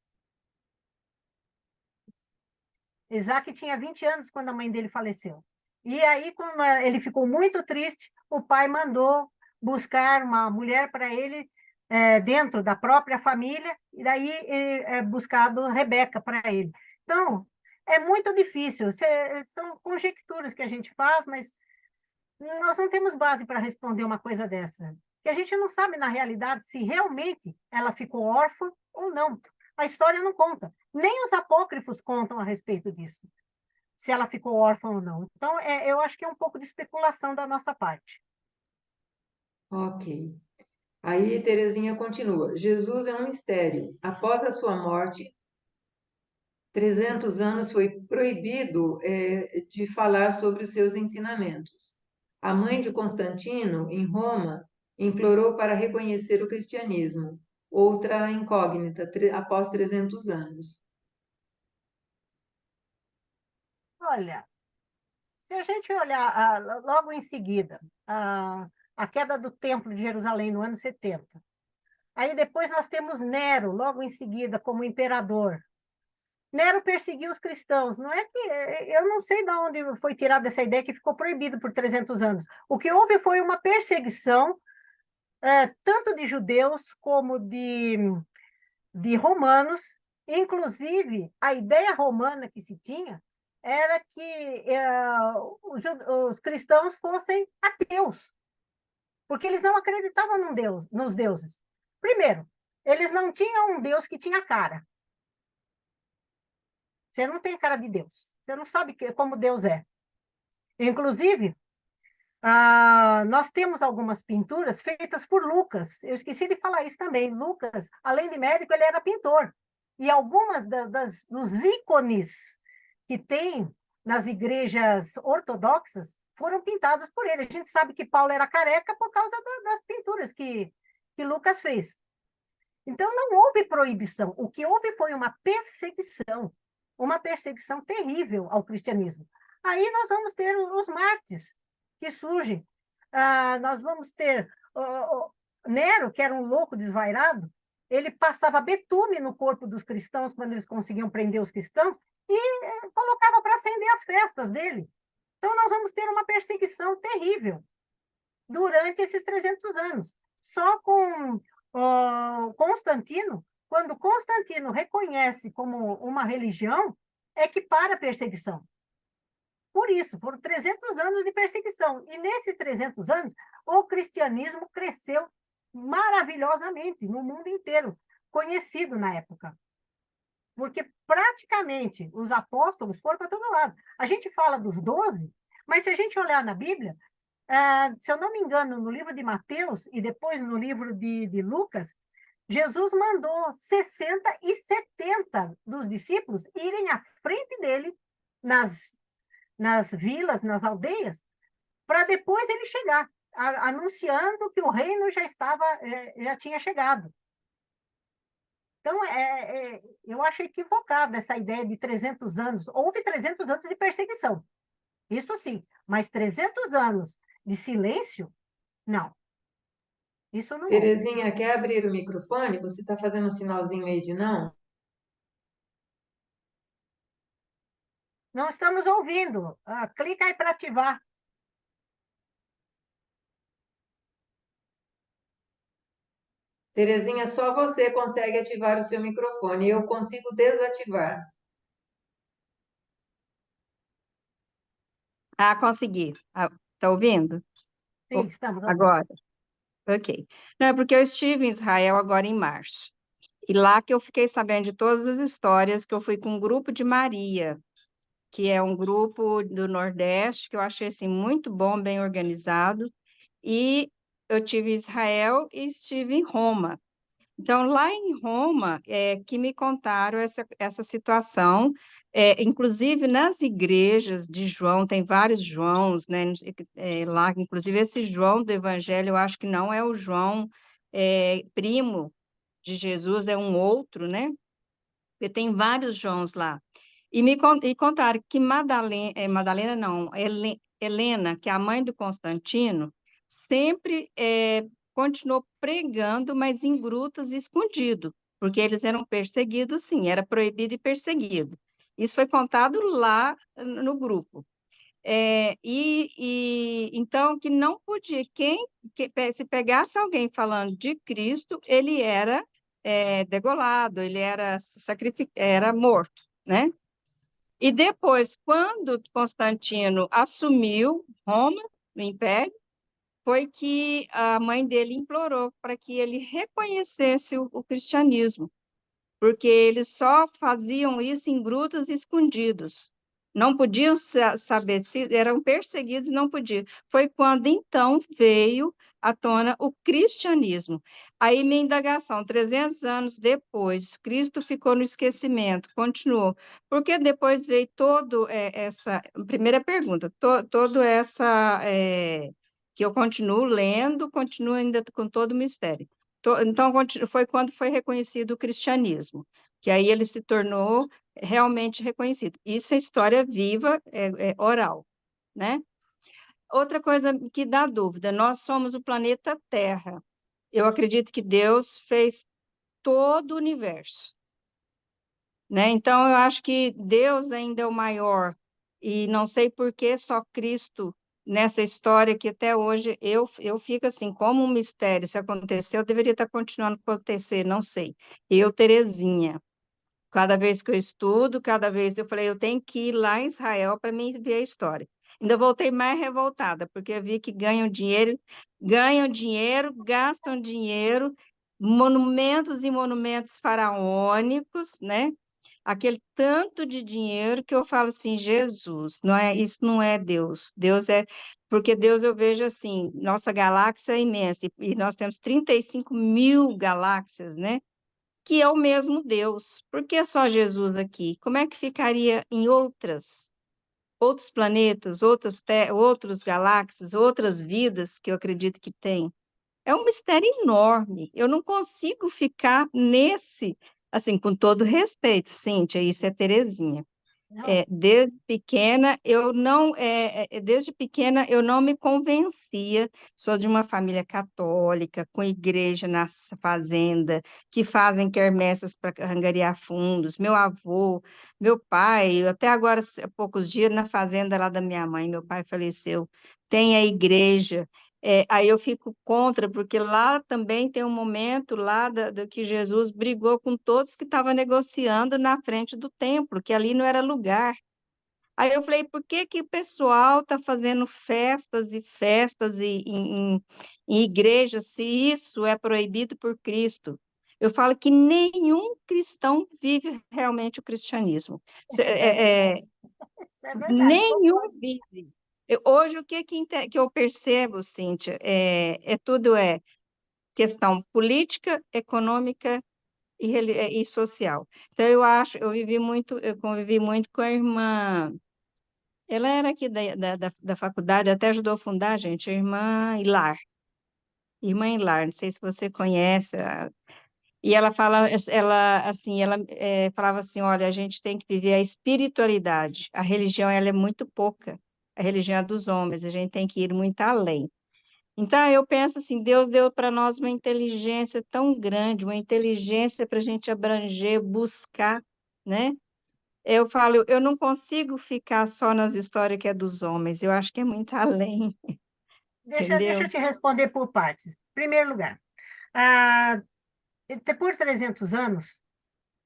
Isaac tinha 20 anos quando a mãe dele faleceu. E aí, quando ele ficou muito triste, o pai mandou buscar uma mulher para ele dentro da própria família, e daí buscado Rebeca para ele. Então, é muito difícil, são conjecturas que a gente faz, mas nós não temos base para responder uma coisa dessa. que a gente não sabe, na realidade, se realmente ela ficou órfã ou não. A história não conta. Nem os apócrifos contam a respeito disso, se ela ficou órfã ou não. Então, eu acho que é um pouco de especulação da nossa parte. Ok. Aí Terezinha continua. Jesus é um mistério. Após a sua morte, 300 anos foi proibido de falar sobre os seus ensinamentos. A mãe de Constantino, em Roma, implorou para reconhecer o cristianismo, outra incógnita, após 300 anos. Olha, se a gente olhar logo em seguida a queda do Templo de Jerusalém no ano 70, aí depois nós temos Nero, logo em seguida, como imperador. Nero perseguiu os cristãos. Não é que eu não sei de onde foi tirada essa ideia que ficou proibido por 300 anos. O que houve foi uma perseguição tanto de judeus como de romanos. Inclusive, a ideia romana que se tinha era que os cristãos fossem ateus, porque eles não acreditavam nos deuses. Primeiro, eles não tinham um Deus que tinha cara. Você não tem cara de Deus. Você não sabe como Deus é. Inclusive, nós temos algumas pinturas feitas por Lucas. Eu esqueci de falar isso também. Lucas, além de médico, ele era pintor. E algumas dos ícones que tem nas igrejas ortodoxas foram pintadas por ele. A gente sabe que Paulo era careca por causa das pinturas que Lucas fez. Então, não houve proibição. O que houve foi uma perseguição terrível ao cristianismo. Aí nós vamos ter os mártires que surgem. Nós vamos ter Nero, que era um louco desvairado, ele passava betume no corpo dos cristãos quando eles conseguiam prender os cristãos e colocava para acender as festas dele. Então, nós vamos ter uma perseguição terrível durante esses 300 anos. Só com Constantino, quando Constantino reconhece como uma religião, é que para a perseguição. Por isso, foram 300 anos de perseguição. E nesses 300 anos, o cristianismo cresceu maravilhosamente no mundo inteiro, conhecido na época. Porque praticamente os apóstolos foram para todo lado. A gente fala dos 12, mas se a gente olhar na Bíblia, se eu não me engano, no livro de Mateus e depois no livro de Lucas, Jesus mandou 60 e 70 dos discípulos irem à frente dele nas vilas, nas aldeias, para depois ele chegar, anunciando que o reino já tinha chegado. Então, eu acho equivocada essa ideia de 300 anos. Houve 300 anos de perseguição, isso sim, mas 300 anos de silêncio, não. Isso não houve. Terezinha, quer abrir o microfone? Você está fazendo um sinalzinho aí de não? Não estamos ouvindo. Clica aí para ativar. Terezinha, só você consegue ativar o seu microfone. Eu consigo desativar. Consegui. Tá ouvindo? Sim, estamos ouvindo. Agora. Ok. Não, é porque eu estive em Israel agora em março. E lá que eu fiquei sabendo de todas as histórias, que eu fui com um grupo de Maria, que é um grupo do Nordeste, que eu achei assim, muito bom, bem organizado. E eu tive em Israel e estive em Roma. Então, lá em Roma, que me contaram essa situação, inclusive nas igrejas de João, tem vários Joãos, né? Lá, inclusive esse João do Evangelho, eu acho que não é o João primo de Jesus, é um outro, né? Porque tem vários Joãos lá. E contaram que Madalena não, Helena, que é a mãe do Constantino, sempre continuou pregando, mas em grutas e escondido, porque eles eram perseguidos, sim, era proibido e perseguido. Isso foi contado lá no grupo. Então, que não podia, se pegasse alguém falando de Cristo, ele era degolado, ele era morto, né? E depois, quando Constantino assumiu Roma, o Império, foi que a mãe dele implorou para que ele reconhecesse o cristianismo, porque eles só faziam isso em grutas e escondidos. Não podiam saber se eram perseguidos e não podiam. Foi quando então veio à tona o cristianismo. Aí minha indagação, 300 anos depois, Cristo ficou no esquecimento, continuou. Porque depois veio todo essa primeira pergunta, todo essa que eu continuo lendo, continuo ainda com todo o mistério. Então foi quando foi reconhecido o cristianismo, que aí ele se tornou realmente reconhecido. Isso é história viva, é oral, né? Outra coisa que dá dúvida, nós somos o planeta Terra. Eu acredito que Deus fez todo o universo, né? Então, eu acho que Deus ainda é o maior, e não sei por que só Cristo nessa história que até hoje eu fico assim, como um mistério, se aconteceu, deveria estar continuando a acontecer, não sei. Eu, Terezinha, cada vez que eu estudo, cada vez eu falei, eu tenho que ir lá em Israel para mim ver a história. Ainda voltei mais revoltada, porque eu vi que ganham dinheiro, gastam dinheiro, monumentos e monumentos faraônicos, né? Aquele tanto de dinheiro que eu falo assim, Jesus, não é, isso não é Deus. Deus é, porque Deus eu vejo assim, nossa galáxia é imensa, e nós temos 35 mil galáxias, né? Que é o mesmo Deus. Por que só Jesus aqui? Como é que ficaria em outros planetas, outros galáxias, outras vidas que eu acredito que tem? É um mistério enorme. Eu não consigo ficar nesse, assim, com todo respeito, Cíntia, isso é Terezinha. Não, Desde pequena eu não me convencia. Sou de uma família católica, com igreja na fazenda, que fazem quermessas para angariar fundos. Meu avô, meu pai, até agora, há poucos dias, na fazenda lá da minha mãe, meu pai faleceu, tem a igreja. Aí eu fico contra, porque lá também tem um momento lá do que Jesus brigou com todos que estavam negociando na frente do templo, que ali não era lugar. Aí eu falei, por que que o pessoal está fazendo festas e festas em igrejas, se isso é proibido por Cristo? Eu falo que nenhum cristão vive realmente o cristianismo. isso é verdade. Isso é verdade, Nenhum concordo. vive. Hoje, o que eu percebo, Cíntia, tudo questão política, econômica e social. Então, eu convivi muito com a irmã. Ela era aqui da faculdade, até ajudou a fundar, gente, a irmã Hilar. Irmã Hilar, não sei se você conhece. E ela falava assim, olha, a gente tem que viver a espiritualidade. A religião, ela é muito pouca. A religião é dos homens, a gente tem que ir muito além. Então, eu penso assim, Deus deu para nós uma inteligência tão grande, uma inteligência para a gente abranger, buscar, né? Eu falo, eu não consigo ficar só nas histórias que é dos homens, eu acho que é muito além, Deixa entendeu? eu te responder por partes. Em primeiro lugar, ah, depois de 300 anos,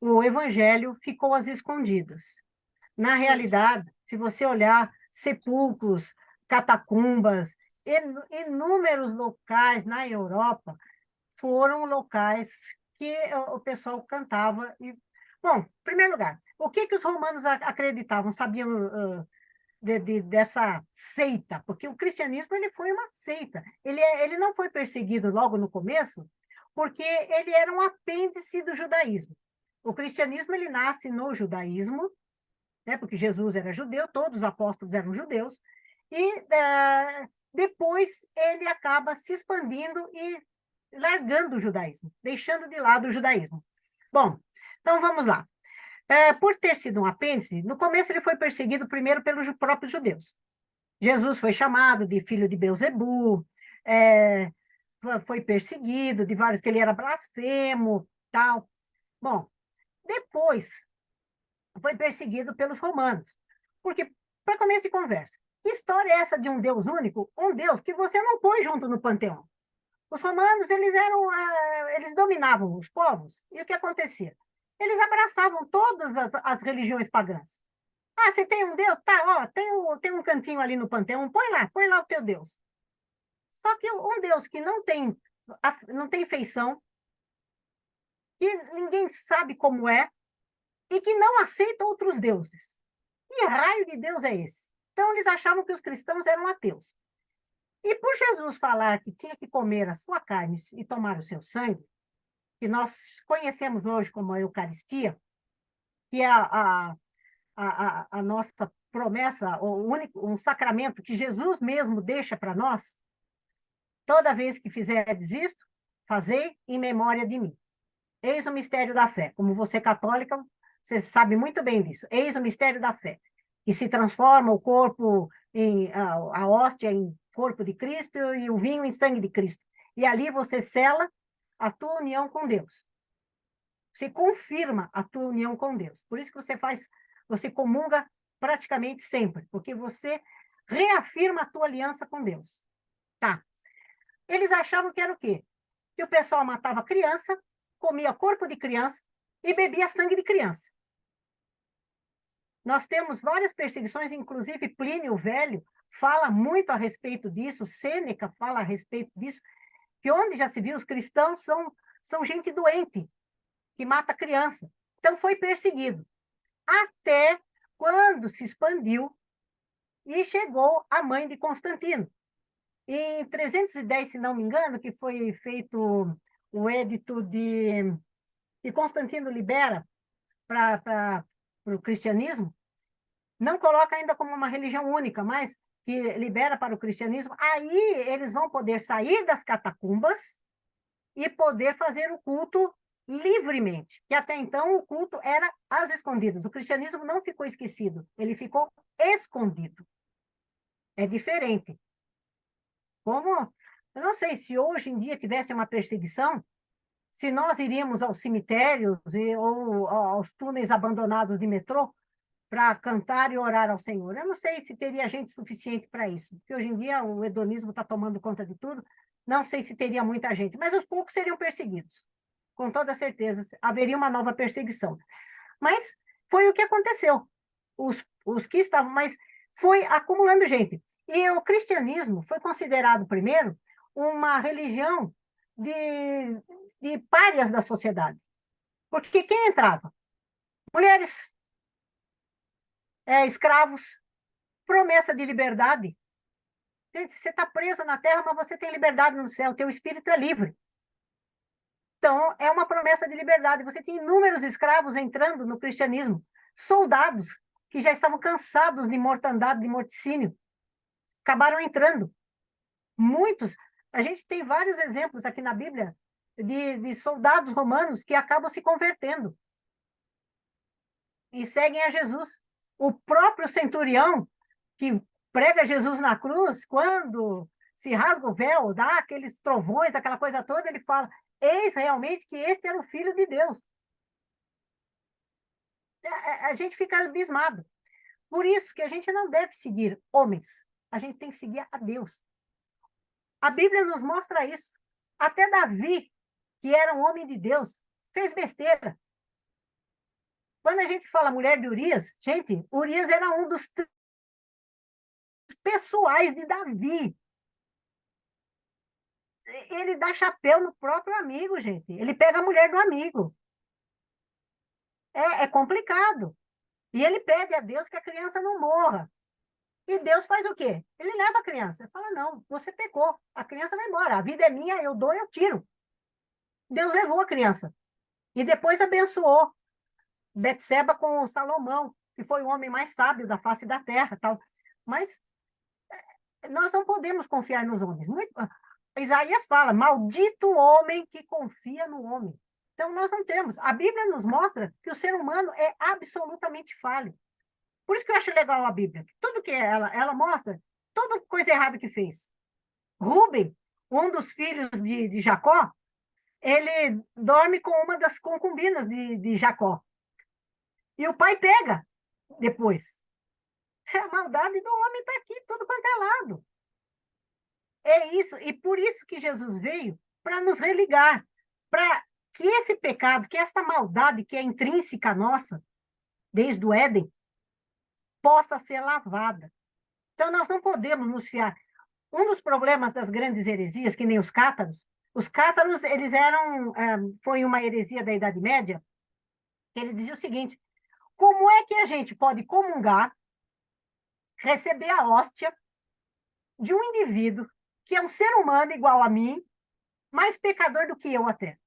o evangelho ficou às escondidas. Na realidade, se você olhar sepulcros, catacumbas, inúmeros locais na Europa foram locais que o pessoal cantava. Bom, em primeiro lugar, o que os romanos acreditavam, sabiam dessa seita? Porque o cristianismo ele foi uma seita. Ele não foi perseguido logo no começo, porque ele era um apêndice do judaísmo. O cristianismo ele nasce no judaísmo, né, porque Jesus era judeu, todos os apóstolos eram judeus, e depois ele acaba se expandindo e largando o judaísmo, deixando de lado o judaísmo. Bom, então vamos lá. Por ter sido um apêndice, no começo ele foi perseguido primeiro pelos próprios judeus. Jesus foi chamado de filho de Beuzebu, foi perseguido de vários, que ele era blasfemo, tal. Bom, depois foi perseguido pelos romanos. Porque, para começo de conversa, que história é essa de um Deus único? Um Deus que você não põe junto no panteão. Os romanos, eles dominavam os povos, e o que acontecia? Eles abraçavam todas as religiões pagãs. Ah, você tem um Deus? Tá, ó, tem um cantinho ali no panteão, põe lá o teu Deus. Só que um Deus que não tem feição, que ninguém sabe como é, e que não aceita outros deuses. Que raio de Deus é esse? Então, eles achavam que os cristãos eram ateus. E por Jesus falar que tinha que comer a sua carne e tomar o seu sangue, que nós conhecemos hoje como a Eucaristia, que é a nossa promessa, um sacramento que Jesus mesmo deixa para nós, toda vez que fizerdes isto, fazei em memória de mim. Eis o mistério da fé. Como você é católica, você sabe muito bem disso. Eis o mistério da fé, que se transforma o corpo, a hóstia em corpo de Cristo e o vinho em sangue de Cristo. E ali você sela a tua união com Deus. Você confirma a tua união com Deus. Por isso que você comunga praticamente sempre, porque você reafirma a tua aliança com Deus. Tá. Eles achavam que era o quê? Que o pessoal matava criança, comia corpo de criança e bebia sangue de criança. Nós temos várias perseguições, inclusive Plínio o Velho fala muito a respeito disso, Sêneca fala a respeito disso, que onde já se viu os cristãos são gente doente, que mata criança. Então foi perseguido. Até quando se expandiu e chegou a mãe de Constantino. Em 310, se não me engano, que foi feito o edito de Constantino libera para o cristianismo, não coloca ainda como uma religião única, mas que libera para o cristianismo, aí eles vão poder sair das catacumbas e poder fazer o culto livremente, que até então o culto era às escondidas. O cristianismo não ficou esquecido, ele ficou escondido. É diferente. Como, eu não sei se hoje em dia tivesse uma perseguição, se nós iríamos aos cemitérios ou aos túneis abandonados de metrô para cantar e orar ao Senhor. Eu não sei se teria gente suficiente para isso, porque hoje em dia o hedonismo está tomando conta de tudo, não sei se teria muita gente, mas os poucos seriam perseguidos. Com toda certeza, haveria uma nova perseguição. Mas foi o que aconteceu. Os que estavam, mas foi acumulando gente. E o cristianismo foi considerado, primeiro, uma religião de párias da sociedade. Porque quem entrava? Mulheres, escravos, promessa de liberdade. Gente, você está preso na terra, mas você tem liberdade no céu, teu espírito é livre. Então, é uma promessa de liberdade. Você tinha inúmeros escravos entrando no cristianismo, soldados que já estavam cansados de mortandade, de morticínio, acabaram entrando. Muitos. A gente tem vários exemplos aqui na Bíblia de soldados romanos que acabam se convertendo e seguem a Jesus. O próprio centurião, que prega Jesus na cruz, quando se rasga o véu, dá aqueles trovões, aquela coisa toda, ele fala, eis realmente que este era o Filho de Deus. A gente fica abismado. Por isso que a gente não deve seguir homens, a gente tem que seguir a Deus. A Bíblia nos mostra isso. Até Davi, que era um homem de Deus, fez besteira. Quando a gente fala mulher de Urias, gente, Urias era um dos pessoais de Davi. Ele dá chapéu no próprio amigo, gente. Ele pega a mulher do amigo. É complicado. E ele pede a Deus que a criança não morra. E Deus faz o quê? Ele leva a criança. Ele fala, não, você pecou. A criança vai embora. A vida é minha, eu dou, eu tiro. Deus levou a criança. E depois abençoou Betseba com Salomão, que foi o homem mais sábio da face da terra. Tal. Mas nós não podemos confiar nos homens. Isaías fala, maldito homem que confia no homem. Então, nós não temos. A Bíblia nos mostra que o ser humano é absolutamente falho. Por isso que eu acho legal a Bíblia. Tudo que ela mostra, toda coisa errada que fez. Rúben, um dos filhos de Jacó, ele dorme com uma das concubinas de Jacó. E o pai pega depois. A maldade do homem está aqui, tudo quanto é lado. É isso, e por isso que Jesus veio, para nos religar, para que esse pecado, que esta maldade que é intrínseca nossa, desde o Éden, possa ser lavada. Então, nós não podemos nos fiar. Um dos problemas das grandes heresias, que nem os cátaros, eles eram, foi uma heresia da Idade Média, que ele dizia o seguinte: como é que a gente pode comungar, receber a hóstia de um indivíduo que é um ser humano igual a mim, mais pecador do que eu até?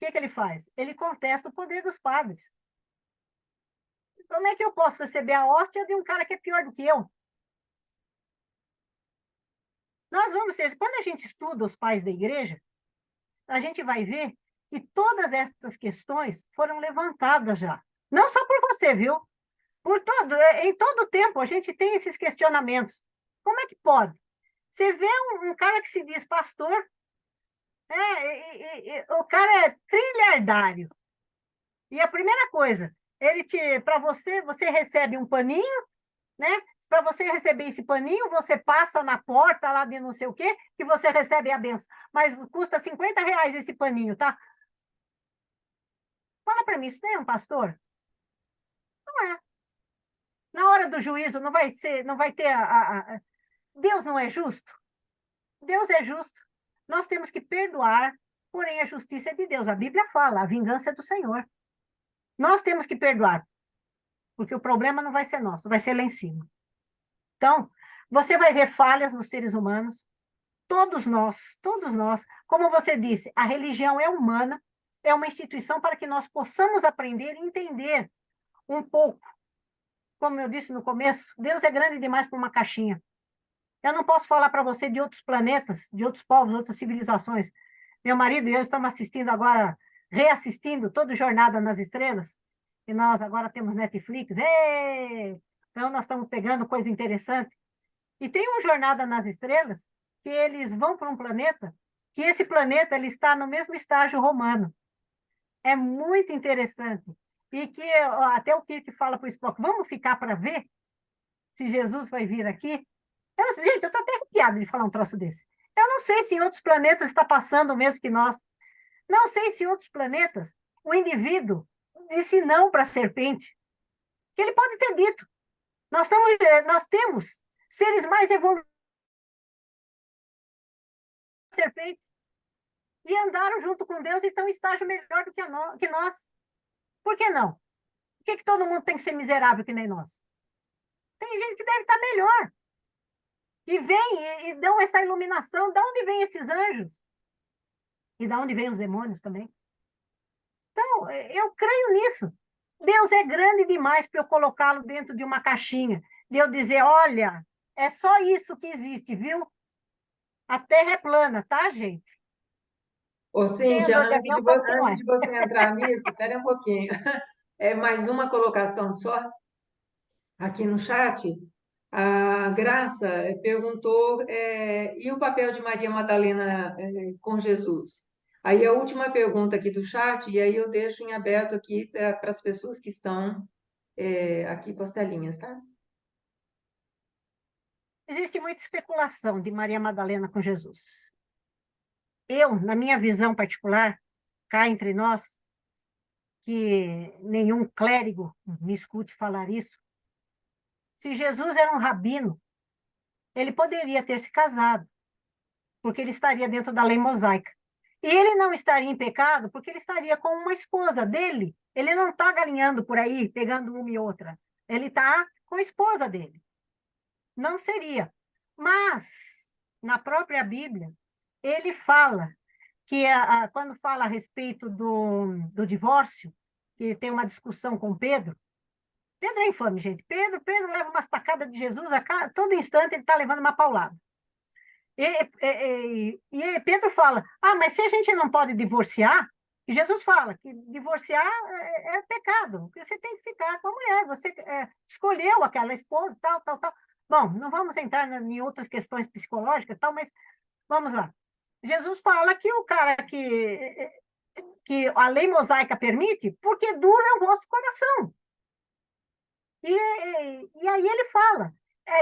O que ele faz? Ele contesta o poder dos padres. Como é que eu posso receber a hóstia de um cara que é pior do que eu? Nós vamos ter, quando a gente estuda os pais da igreja, a gente vai ver que todas essas questões foram levantadas já. Não só por você, viu? Em todo tempo a gente tem esses questionamentos. Como é que pode? Você vê um cara que se diz pastor, o cara é trilhardário. E a primeira coisa, para você recebe um paninho, né? Para você receber esse paninho, você passa na porta lá de não sei o quê, que você recebe a benção. Mas custa R$ 50 esse paninho, tá? Fala para mim, isso não é um pastor? Não é. Na hora do juízo não vai ser, não vai ter Deus não é justo? Deus é justo. Nós temos que perdoar, porém a justiça é de Deus. A Bíblia fala, a vingança é do Senhor. Nós temos que perdoar, porque o problema não vai ser nosso, vai ser lá em cima. Então, você vai ver falhas nos seres humanos, todos nós, como você disse, a religião é humana, é uma instituição para que nós possamos aprender e entender um pouco. Como eu disse no começo, Deus é grande demais para uma caixinha. Eu não posso falar para você de outros planetas, de outros povos, outras civilizações. Meu marido e eu estamos assistindo agora, reassistindo toda Jornada nas Estrelas, e nós agora temos Netflix. Então, nós estamos pegando coisa interessante. E tem uma Jornada nas Estrelas que eles vão para um planeta, que esse planeta ele está no mesmo estágio romano. É muito interessante. E que até o Kirk fala para o Spock, vamos ficar para ver se Jesus vai vir aqui? Gente, eu estou até arrepiada de falar um troço desse. Eu não sei se em outros planetas está passando o mesmo que nós. Não sei se em outros planetas o indivíduo disse não para a serpente. Que ele pode ter dito. Nós temos seres mais evoluídos que a serpente. E andaram junto com Deus e estão em estágio melhor do que nós. Por que não? Por que todo mundo tem que ser miserável que nem nós? Tem gente que deve estar melhor. E vem e dão essa iluminação. De onde vêm esses anjos? E de onde vêm os demônios também? Então, eu creio nisso. Deus é grande demais para eu colocá-lo dentro de uma caixinha. De eu dizer, olha, é só isso que existe, viu? A Terra é plana, tá, gente? Ô, Quem Cíntia, andou de avião sabe que não antes é. de você entrar nisso, espera um pouquinho. É mais uma colocação só aqui no chat. A Graça perguntou, e o papel de Maria Madalena com Jesus? Aí a última pergunta aqui do chat, e aí eu deixo em aberto aqui para as pessoas que estão aqui com as telinhas, tá? Existe muita especulação de Maria Madalena com Jesus. Eu, na minha visão particular, cá entre nós, que nenhum clérigo me escute falar isso, se Jesus era um rabino, ele poderia ter se casado, porque ele estaria dentro da lei mosaica. E ele não estaria em pecado, porque ele estaria com uma esposa dele. Ele não está galinhando por aí, pegando uma e outra. Ele está com a esposa dele. Não seria. Mas, na própria Bíblia, ele fala que quando fala a respeito do divórcio, que tem uma discussão com Pedro. Pedro é infame, gente. Pedro leva uma estacada de Jesus, todo instante ele está levando uma paulada. E Pedro fala, mas se a gente não pode divorciar, e Jesus fala que divorciar é pecado, porque você tem que ficar com a mulher, você escolheu aquela esposa, tal. Bom, não vamos entrar em outras questões psicológicas, tal, mas vamos lá. Jesus fala que o cara que a lei mosaica permite, porque dura o vosso coração. E aí ele fala,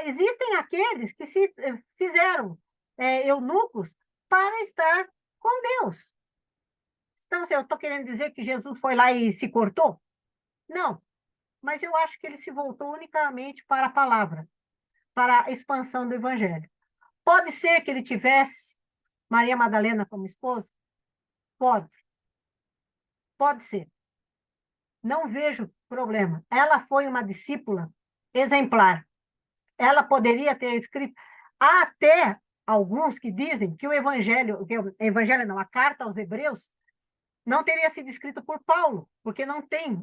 existem aqueles que se fizeram eunucos para estar com Deus. Então, se eu estou querendo dizer que Jesus foi lá e se cortou? Não, mas eu acho que ele se voltou unicamente para a palavra, para a expansão do evangelho. Pode ser que ele tivesse Maria Madalena como esposa? Pode. Pode ser. Não vejo problema. Ela foi uma discípula exemplar. Ela poderia ter escrito. Há até alguns que dizem que a carta aos Hebreus, não teria sido escrita por Paulo, porque não tem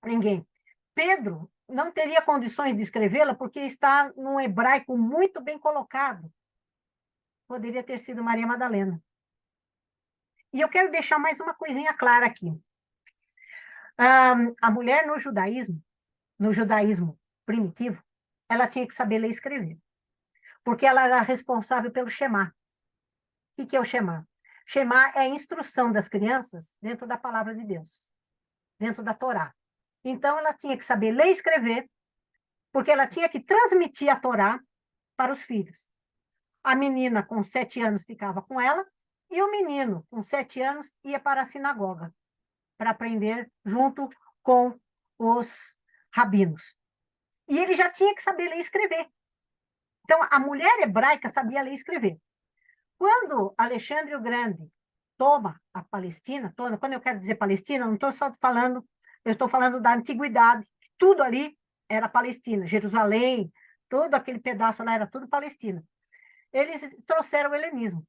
ninguém. Pedro não teria condições de escrevê-la, porque está num hebraico muito bem colocado. Poderia ter sido Maria Madalena. E eu quero deixar mais uma coisinha clara aqui. A mulher no judaísmo primitivo, ela tinha que saber ler e escrever, porque ela era responsável pelo Shema. O que é o Shema? Shema é a instrução das crianças dentro da palavra de Deus, dentro da Torá. Então, ela tinha que saber ler e escrever, porque ela tinha que transmitir a Torá para os filhos. A menina, com 7 anos, ficava com ela, e o menino, com 7 anos, ia para a sinagoga, para aprender junto com os rabinos. E ele já tinha que saber ler e escrever. Então, a mulher hebraica sabia ler e escrever. Quando Alexandre o Grande toma a Palestina, quando eu quero dizer Palestina, não estou só falando, eu estou falando da antiguidade, tudo ali era Palestina, Jerusalém, todo aquele pedaço lá era tudo Palestina. Eles trouxeram o helenismo.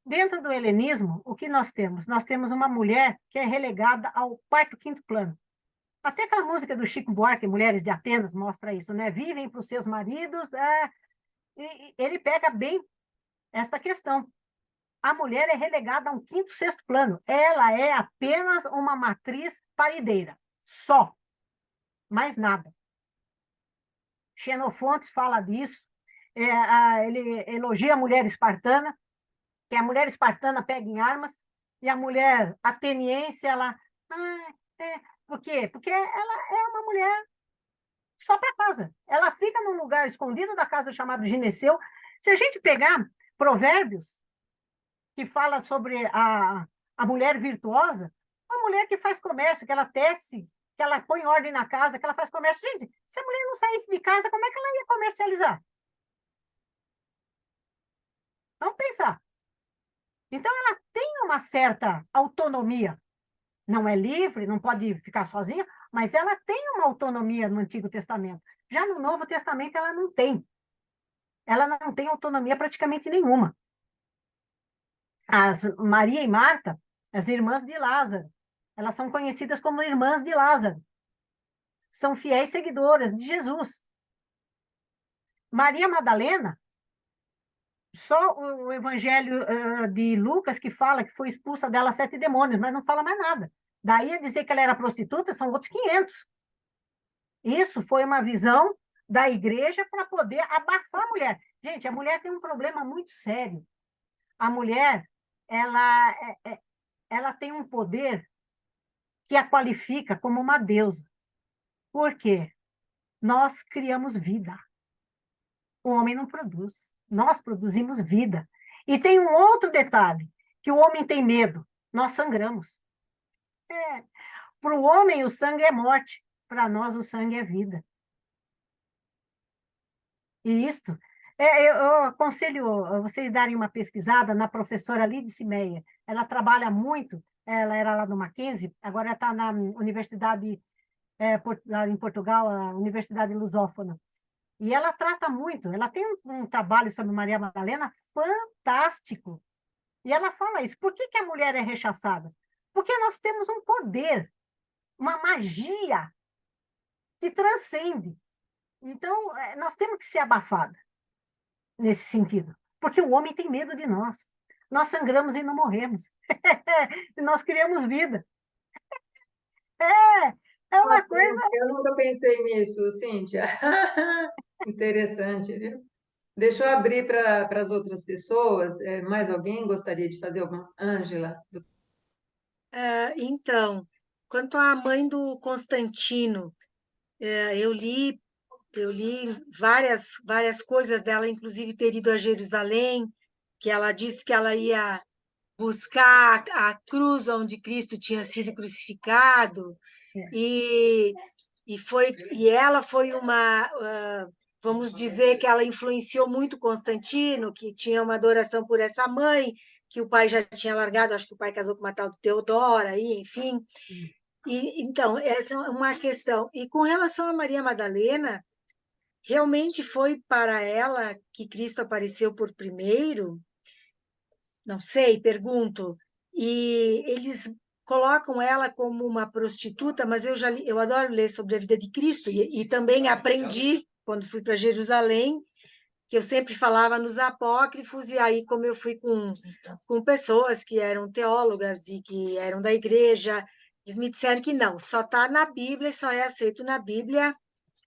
Dentro do helenismo, o que nós temos? Nós temos uma mulher que é relegada ao quarto, quinto plano. Até aquela música do Chico Buarque, Mulheres de Atenas, mostra isso, né? Vivem para os seus maridos, e ele pega bem esta questão. A mulher é relegada a um quinto, sexto plano. Ela é apenas uma matriz parideira. Só. Mais nada. Xenofonte fala disso. Ele elogia a mulher espartana, que a mulher espartana pega em armas, e a mulher ateniense, ela... por quê? Porque ela é uma mulher só para casa. Ela fica num lugar escondido da casa chamado gineceu. Se a gente pegar Provérbios, que fala sobre a mulher virtuosa, a mulher que faz comércio, que ela tece, que ela põe ordem na casa, que ela faz comércio. Gente, se a mulher não saísse de casa, como é que ela ia comercializar? Vamos pensar. Então, ela tem uma certa autonomia. Não é livre, não pode ficar sozinha, mas ela tem uma autonomia no Antigo Testamento. Já no Novo Testamento, ela não tem. Ela não tem autonomia praticamente nenhuma. As Maria e Marta, as irmãs de Lázaro, elas são conhecidas como irmãs de Lázaro. São fiéis seguidoras de Jesus. Maria Madalena, só o Evangelho de Lucas que fala que foi expulsa dela 7 demônios, mas não fala mais nada. Daí a dizer que ela era prostituta, são outros 500. Isso foi uma visão da igreja para poder abafar a mulher. Gente, a mulher tem um problema muito sério. A mulher, ela tem um poder que a qualifica como uma deusa. Por quê? Nós criamos vida. O homem não produz. Nós produzimos vida. E tem um outro detalhe, que o homem tem medo. Nós sangramos. Para o homem, o sangue é morte. Para nós, o sangue é vida. E isto, eu aconselho vocês darem uma pesquisada na professora Lídice Meyer. Ela trabalha muito, ela era lá no Mackenzie, agora está na Universidade, lá em Portugal, a Universidade Lusófona. E ela trata muito, ela tem um trabalho sobre Maria Madalena fantástico. E ela fala isso. Por que a mulher é rechaçada? Porque nós temos um poder, uma magia que transcende. Então, nós temos que ser abafada nesse sentido, porque o homem tem medo de nós. Nós sangramos e não morremos. E nós criamos vida. É uma Nossa, coisa... eu nunca pensei nisso, Cíntia. Interessante, viu? Deixa eu abrir para as outras pessoas. Mais alguém gostaria de fazer alguma? Ângela? Então, quanto à mãe do Constantino, eu li várias coisas dela, inclusive ter ido a Jerusalém, que ela disse que ela ia buscar a cruz onde Cristo tinha sido crucificado, e ela foi vamos dizer que ela influenciou muito Constantino, que tinha uma adoração por essa mãe, que o pai já tinha largado, acho que o pai casou com uma tal de Teodora, aí, enfim. E, então, essa é uma questão. E com relação a Maria Madalena, realmente foi para ela que Cristo apareceu por primeiro? Não sei, pergunto. E eles colocam ela como uma prostituta, mas eu adoro ler sobre a vida de Cristo e também aprendi quando fui para Jerusalém, que eu sempre falava nos apócrifos, e aí como eu fui com pessoas que eram teólogas e que eram da igreja, eles me disseram que não, só está na Bíblia e só é aceito na Bíblia.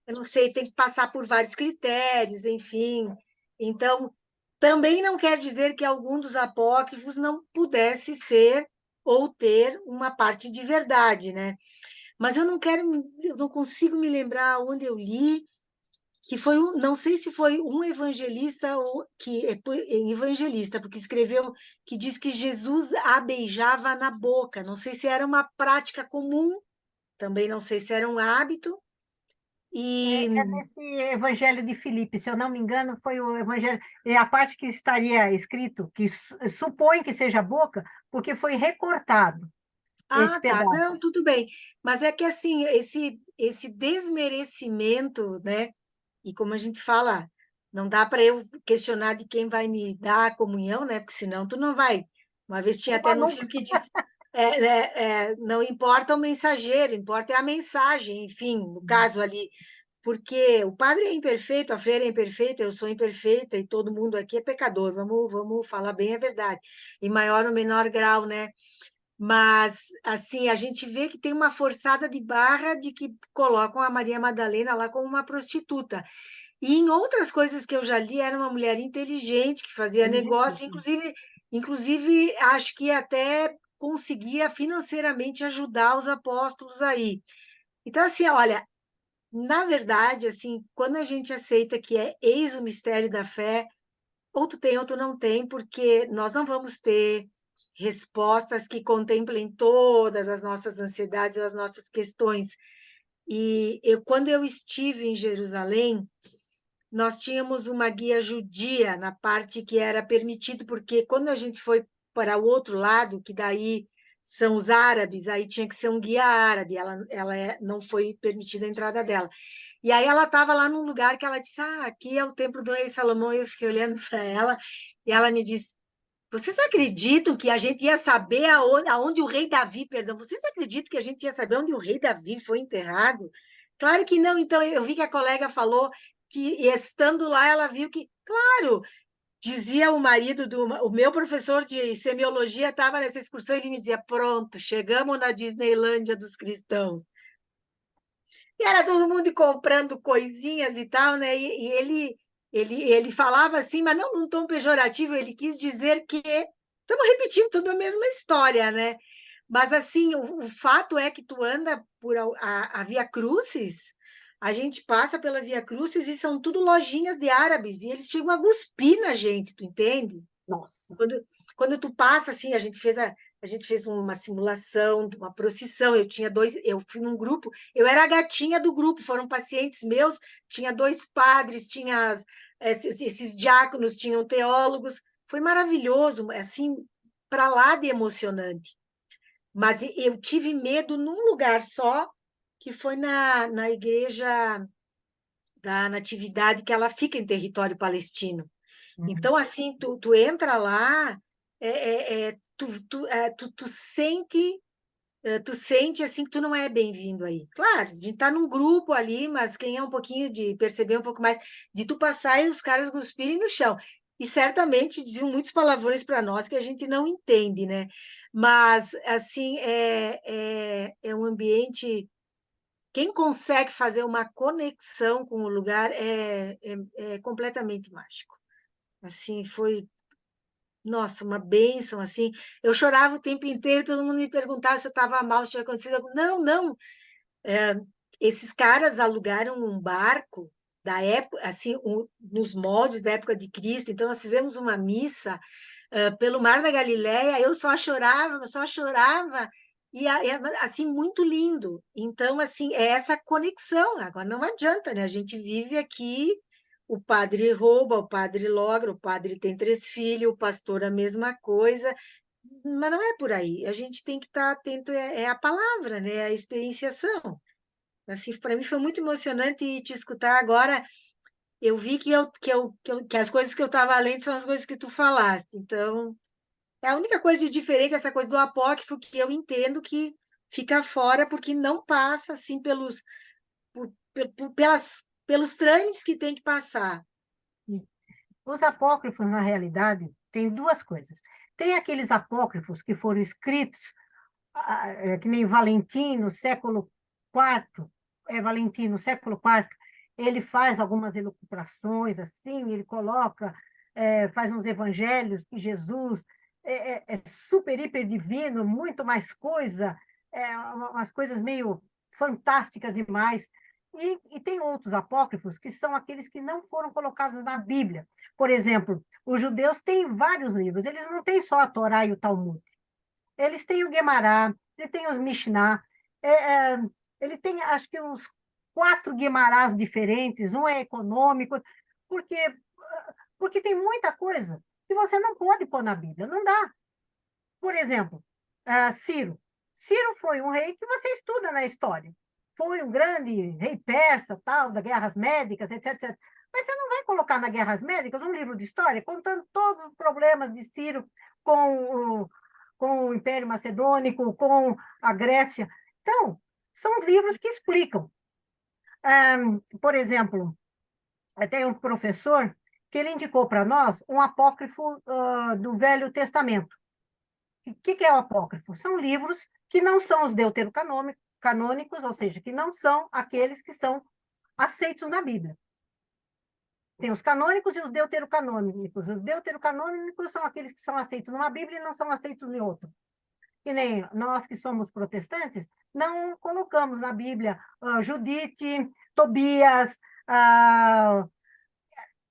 Eu não sei, tem que passar por vários critérios, enfim. Então, também não quer dizer que algum dos apócrifos não pudesse ser ou ter uma parte de verdade, né? Mas eu não consigo me lembrar onde eu li que foi não sei se foi um evangelista ou evangelista, porque escreveu que diz que Jesus a beijava na boca. Não sei se era uma prática comum, também não sei se era um hábito. E É nesse Evangelho de Filipe, se eu não me engano, foi o Evangelho, é a parte que estaria escrito, que supõe que seja boca, porque foi recortado esse tá, pedaço. não, tudo bem. Mas é que assim, esse desmerecimento, né? E como a gente fala, não dá para eu questionar de quem vai me dar a comunhão, né? Porque senão tu não vai. Uma vez tinha até Uma num nunca. filme que diz, não importa o mensageiro, importa é a mensagem, enfim, no caso ali, porque o padre é imperfeito, a freira é imperfeita, eu sou imperfeita e todo mundo aqui é pecador. Vamos falar bem a verdade, em maior ou menor grau, né? Mas, assim, a gente vê que tem uma forçada de barra de que colocam a Maria Madalena lá como uma prostituta. E em outras coisas que eu já li, era uma mulher inteligente, que fazia negócio, Inteligentíssimo. inclusive acho que até conseguia financeiramente ajudar os apóstolos aí. Então, assim, olha, na verdade, assim, quando a gente aceita que é eis o mistério da fé, ou tu tem ou tu não tem, porque nós não vamos ter respostas que contemplem todas as nossas ansiedades ou as nossas questões. E quando eu estive em Jerusalém, nós tínhamos uma guia judia na parte que era permitido, porque quando a gente foi para o outro lado, que daí são os árabes, aí tinha que ser um guia árabe, não foi permitida a entrada dela. E aí ela estava lá num lugar que ela disse, aqui é o templo do rei Salomão, e eu fiquei olhando para ela, e ela me disse, vocês acreditam que a gente ia saber aonde o rei Davi, perdão, vocês acreditam que a gente ia saber onde o rei Davi foi enterrado? Claro que não. Então, eu vi que a colega falou que, estando lá, ela viu que, claro, dizia o marido o meu professor de semiologia estava nessa excursão, ele me dizia, pronto, chegamos na Disneylândia dos cristãos. E era todo mundo comprando coisinhas e tal, né? E ele falava assim, mas não num tom pejorativo, ele quis dizer que estamos repetindo toda a mesma história, né? Mas assim, o fato é que tu anda por a Via Crucis, a gente passa pela Via Crucis e são tudo lojinhas de árabes, e eles chegam a cuspir na gente, tu entende? Nossa. Quando tu passa assim, a gente fez uma simulação de uma procissão. Eu fui num grupo, eu era a gatinha do grupo, foram pacientes meus, tinha 2 padres, tinha esses diáconos, tinham teólogos, foi maravilhoso, assim, para lá de emocionante. Mas eu tive medo num lugar só, que foi na igreja da Natividade, que ela fica em território palestino. Uhum. Então, assim, tu entra lá, tu sente assim que tu não é bem-vindo aí. Claro, a gente está num grupo ali, mas quem é um pouquinho de perceber um pouco mais, de tu passar e os caras cuspirem no chão. E certamente diziam muitos palavrões para nós que a gente não entende, né? Mas, assim, é um ambiente. Quem consegue fazer uma conexão com o lugar é completamente mágico. Assim, foi, nossa, uma bênção, assim. Eu chorava o tempo inteiro, todo mundo me perguntava se eu estava mal, se tinha acontecido alguma. Não, não. É, esses caras alugaram um barco da época, assim, nos moldes da época de Cristo. Então, nós fizemos uma missa pelo Mar da Galileia. Eu só chorava. E assim, muito lindo. Então, assim, é essa conexão. Agora, não adianta, né? A gente vive aqui o padre rouba, o padre logra, o padre tem 3 filhos, o pastor a mesma coisa, mas não é por aí. A gente tem que estar atento, é a palavra, né? A experienciação. Assim, para mim foi muito emocionante te escutar agora. Eu vi que as coisas que eu estava lendo são as coisas que tu falaste. Então, é a única coisa de diferente, essa coisa do apócrifo, que eu entendo que fica fora, porque não passa assim pelos trâmites que tem que passar. Os apócrifos, na realidade, tem duas coisas. Tem aqueles apócrifos que foram escritos, que nem Valentino, século IV, Valentino, século IV, ele faz algumas elucubrações, assim, ele coloca, faz uns evangelhos que Jesus é super, hiper divino, muito mais coisa, umas coisas meio fantásticas demais. E tem outros apócrifos que são aqueles que não foram colocados na Bíblia. Por exemplo, os judeus têm vários livros, eles não têm só a Torá e o Talmud. Eles têm o Guemará, ele tem os Mishnah, ele tem, acho que, uns 4 Guemarás diferentes, um é econômico, porque, porque tem muita coisa que você não pode pôr na Bíblia, não dá. Por exemplo, Ciro. Ciro foi um rei que você estuda na história. Foi um grande rei persa, tal, das guerras médicas, etc, etc. Mas você não vai colocar nas guerras médicas um livro de história contando todos os problemas de Ciro com o Império Macedônico, com a Grécia. Então, são os livros que explicam. Por exemplo, tem um professor que ele indicou para nós um apócrifo do Velho Testamento. O que é o apócrifo? São livros que não são os deuterocanônicos, ou seja, que não são aqueles que são aceitos na Bíblia. Tem os canônicos e os deuterocanônicos. Os deuterocanônicos são aqueles que são aceitos numa Bíblia e não são aceitos em outra. Que nem nós que somos protestantes, não colocamos na Bíblia Judite, Tobias,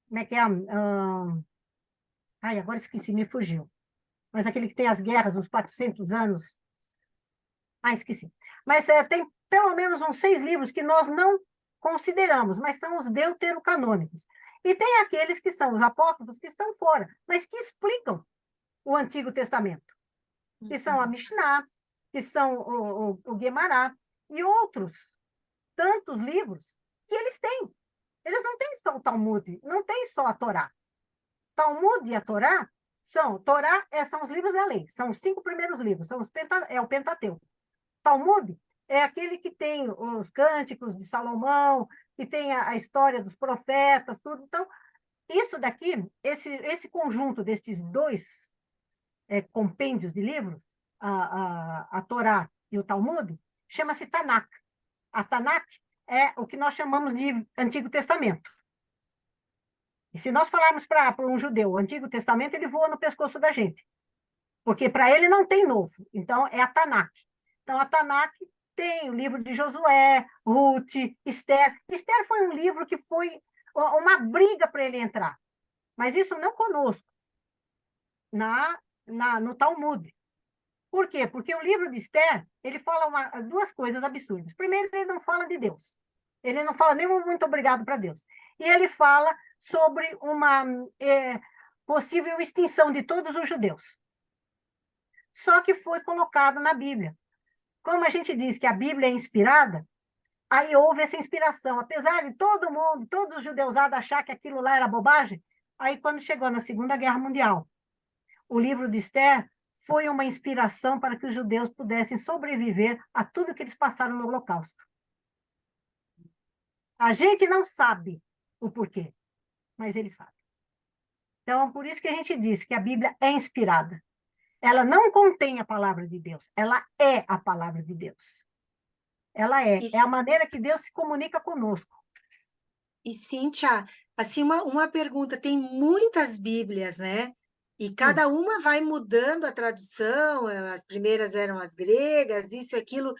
como é que é? Ai, agora esqueci, me fugiu. Mas aquele que tem as guerras, uns 400 anos. Esqueci. Mas tem pelo menos uns 6 livros que nós não consideramos, mas são os deuterocanônicos. E tem aqueles que são os apócrifos que estão fora, mas que explicam o Antigo Testamento, que são a Mishnah, que são o Guemará, e outros tantos livros que eles têm. Eles não têm só o Talmud, não têm só a Torá. Talmud e a Torá são os livros da lei, são os 5 primeiros livros, é o Pentateuco. Talmud é aquele que tem os cânticos de Salomão, que tem a história dos profetas, tudo. Então, isso daqui, esse conjunto desses 2 compêndios de livros, a Torá e o Talmud, chama-se Tanakh. A Tanakh é o que nós chamamos de Antigo Testamento. E se nós falarmos para um judeu o Antigo Testamento, ele voa no pescoço da gente. Porque para ele não tem novo. Então, é a Tanakh. Então, a Tanakh tem o livro de Josué, Ruth, Esther. Esther foi um livro que foi uma briga para ele entrar. Mas isso não conosco, no Talmud. Por quê? Porque o livro de Esther, ele fala 2 coisas absurdas. Primeiro, ele não fala de Deus. Ele não fala nem muito obrigado para Deus. E ele fala sobre uma possível extinção de todos os judeus. Só que foi colocado na Bíblia. Como a gente diz que a Bíblia é inspirada, aí houve essa inspiração. Apesar de todo mundo, todos os judeusados achar que aquilo lá era bobagem, aí quando chegou na Segunda Guerra Mundial, o livro de Esther foi uma inspiração para que os judeus pudessem sobreviver a tudo que eles passaram no Holocausto. A gente não sabe o porquê, mas ele sabe. Então, por isso que a gente diz que a Bíblia é inspirada. Ela não contém a palavra de Deus, ela é a palavra de Deus. Ela é a maneira que Deus se comunica conosco. E, Cíntia, assim, uma pergunta, tem muitas Bíblias, né? E cada uma vai mudando a tradução, as primeiras eram as gregas, isso e aquilo.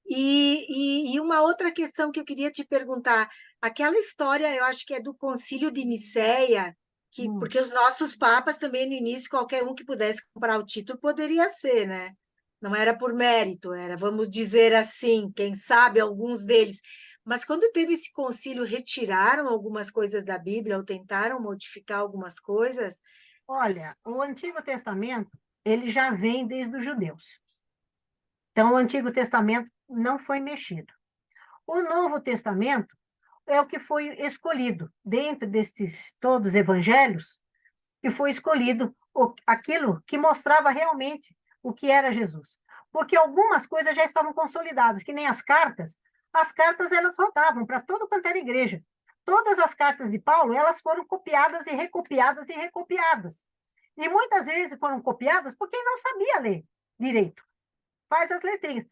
E uma outra questão que eu queria te perguntar, aquela história, eu acho que é do Concílio de Nicéia, porque os nossos papas também, no início, qualquer um que pudesse comprar o título poderia ser, né? Não era por mérito, era, vamos dizer assim, quem sabe, alguns deles. Mas quando teve esse concílio, retiraram algumas coisas da Bíblia ou tentaram modificar algumas coisas? Olha, o Antigo Testamento, ele já vem desde os judeus. Então, o Antigo Testamento não foi mexido. O Novo Testamento é o que foi escolhido, dentro desses todos os evangelhos, que foi escolhido aquilo que mostrava realmente o que era Jesus. Porque algumas coisas já estavam consolidadas, que nem as cartas elas rodavam para todo quanto era igreja. Todas as cartas de Paulo, elas foram copiadas e recopiadas e recopiadas. E muitas vezes foram copiadas por quem não sabia ler direito. Faz as letrinhas.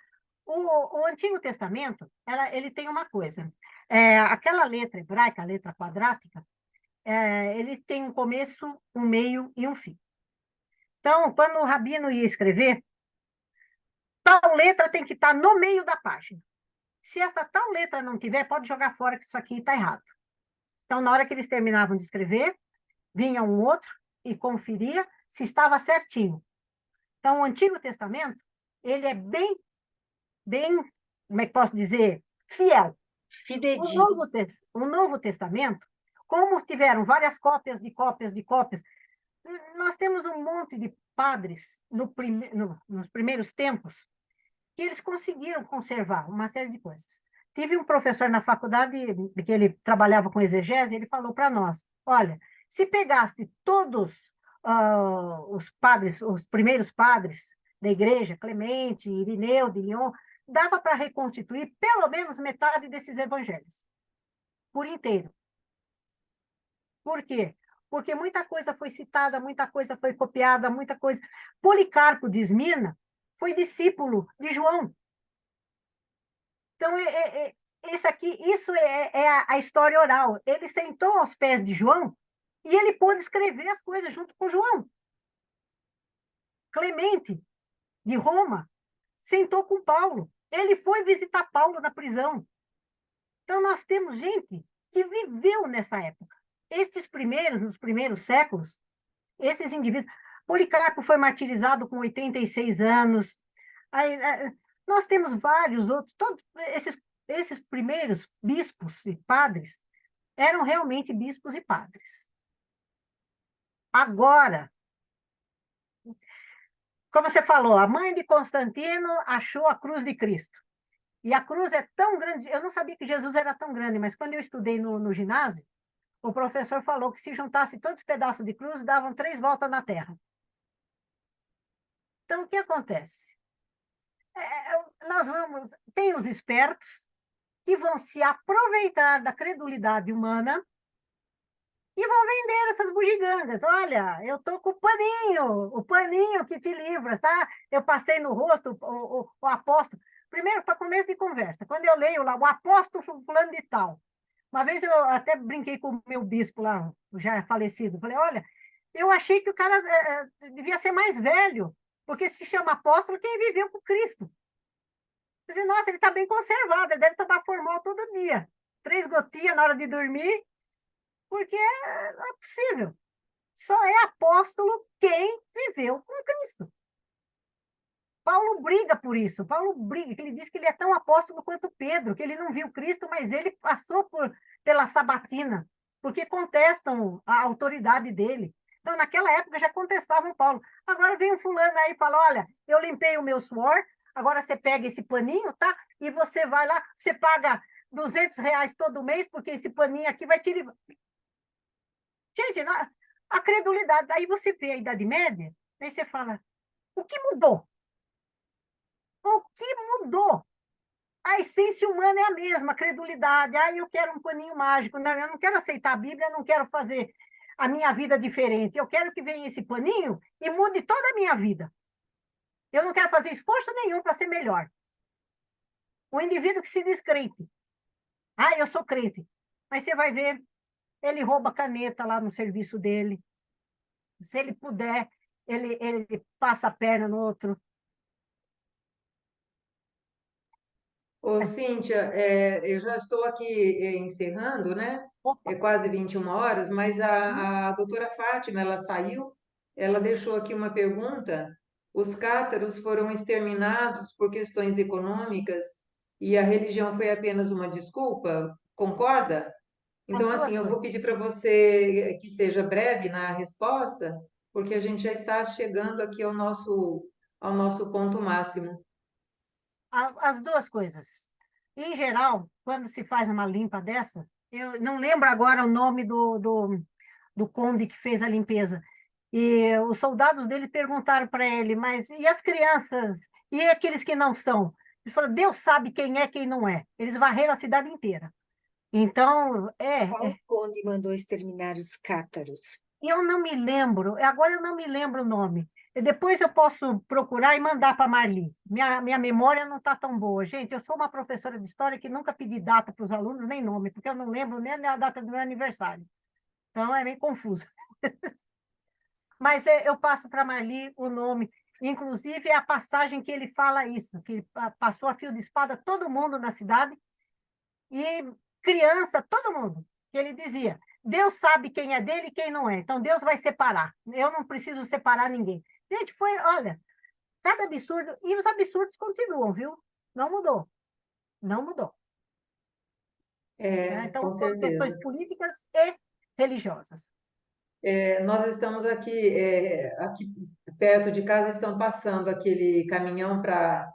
O Antigo Testamento, ele tem uma coisa. Aquela letra hebraica, a letra quadrática, ele tem um começo, um meio e um fim. Então, quando o rabino ia escrever, tal letra tem que estar no meio da página. Se essa tal letra não tiver, pode jogar fora que isso aqui está errado. Então, na hora que eles terminavam de escrever, vinha um outro e conferia se estava certinho. Então, o Antigo Testamento, ele é bem, como é que posso dizer, fiel. Fidedigno. O Novo Testamento, como tiveram várias cópias de cópias de cópias, nós temos um monte de padres nos primeiros tempos que eles conseguiram conservar uma série de coisas. Tive um professor na faculdade que ele trabalhava com exegese, ele falou para nós, olha, se pegasse todos os padres, os primeiros padres da igreja, Clemente, Irineu, de Lyon, dava para reconstituir pelo menos metade desses evangelhos, por inteiro. Por quê? Porque muita coisa foi citada, muita coisa foi copiada, muita coisa. Policarpo de Esmirna foi discípulo de João. Então, isso é a história oral. Ele sentou aos pés de João e ele pôde escrever as coisas junto com João. Clemente, de Roma, sentou com Paulo. Ele foi visitar Paulo na prisão. Então, nós temos gente que viveu nessa época. Nos primeiros séculos, esses indivíduos. Policarpo foi martirizado com 86 anos. Aí, nós temos vários outros. Todos esses primeiros bispos e padres eram realmente bispos e padres. Agora, como você falou, a mãe de Constantino achou a cruz de Cristo. E a cruz é tão grande. Eu não sabia que Jesus era tão grande, mas quando eu estudei no ginásio, o professor falou que se juntasse todos os pedaços de cruz, davam 3 voltas na Terra. Então, o que acontece? Tem os espertos que vão se aproveitar da credulidade humana e vão vender essas bugigangas. Olha, eu tô com o paninho que te livra, tá? Eu passei no rosto o apóstolo. Primeiro, para começo de conversa, quando eu leio lá, o apóstolo fulano de tal. Uma vez eu até brinquei com o meu bispo lá, já falecido. Falei, olha, eu achei que o cara devia ser mais velho, porque se chama apóstolo quem viveu com Cristo. Eu disse, nossa, ele está bem conservado, ele deve tomar formol todo dia. 3 gotinhas na hora de dormir, porque não é possível. Só é apóstolo quem viveu com Cristo. Paulo briga por isso. Paulo briga, que ele diz que ele é tão apóstolo quanto Pedro, que ele não viu Cristo, mas ele passou pela sabatina, porque contestam a autoridade dele. Então, naquela época, já contestavam Paulo. Agora vem um fulano aí e fala, olha, eu limpei o meu suor, agora você pega esse paninho, tá? E você vai lá, você paga R$ 200 todo mês, porque esse paninho aqui vai te livrar. Gente, a credulidade. Aí você vê a Idade Média, aí você fala, o que mudou? O que mudou? A essência humana é a mesma, a credulidade. Ah, eu quero um paninho mágico. Não, eu não quero aceitar a Bíblia, eu não quero fazer a minha vida diferente. Eu quero que venha esse paninho e mude toda a minha vida. Eu não quero fazer esforço nenhum para ser melhor. O indivíduo que se diz crente. Ah, eu sou crente. Mas você vai ver, ele rouba caneta lá no serviço dele. Se ele puder, ele passa a perna no outro. Ô, Cíntia, eu já estou aqui encerrando, né? Opa. É quase 21 horas, mas a doutora Fátima, ela saiu, ela deixou aqui uma pergunta. Os cátaros foram exterminados por questões econômicas e a religião foi apenas uma desculpa, concorda? As Então, assim, duas eu vou coisas. pedir para você que seja breve na resposta, porque a gente já está chegando aqui ao nosso ponto máximo. As duas coisas. Em geral, quando se faz uma limpa dessa, eu não lembro agora o nome do conde que fez a limpeza. E os soldados dele perguntaram para ele, mas e as crianças? E aqueles que não são? Ele falou, Deus sabe quem é, quem não é. Eles varreram a cidade inteira. Então, Qual conde mandou exterminar os cátaros? eu não me lembro, agora eu não me lembro o nome. E depois eu posso procurar e mandar para a Marli. Minha memória não está tão boa. Gente, eu sou uma professora de história que nunca pedi data para os alunos, nem nome, porque eu não lembro nem a data do meu aniversário. Então, é meio confuso. Mas eu passo para a Marli o nome. Inclusive, é a passagem que ele fala isso, que passou a fio de espada todo mundo na cidade, e criança, todo mundo. Ele dizia, Deus sabe quem é dele e quem não é, então Deus vai separar. Eu não preciso separar ninguém. Gente, foi, olha, cada absurdo, e os absurdos continuam, viu? Não mudou, não mudou. Né? É, com Então, foram questões certeza. políticas e religiosas. Nós estamos aqui perto de casa, estão passando aquele caminhão para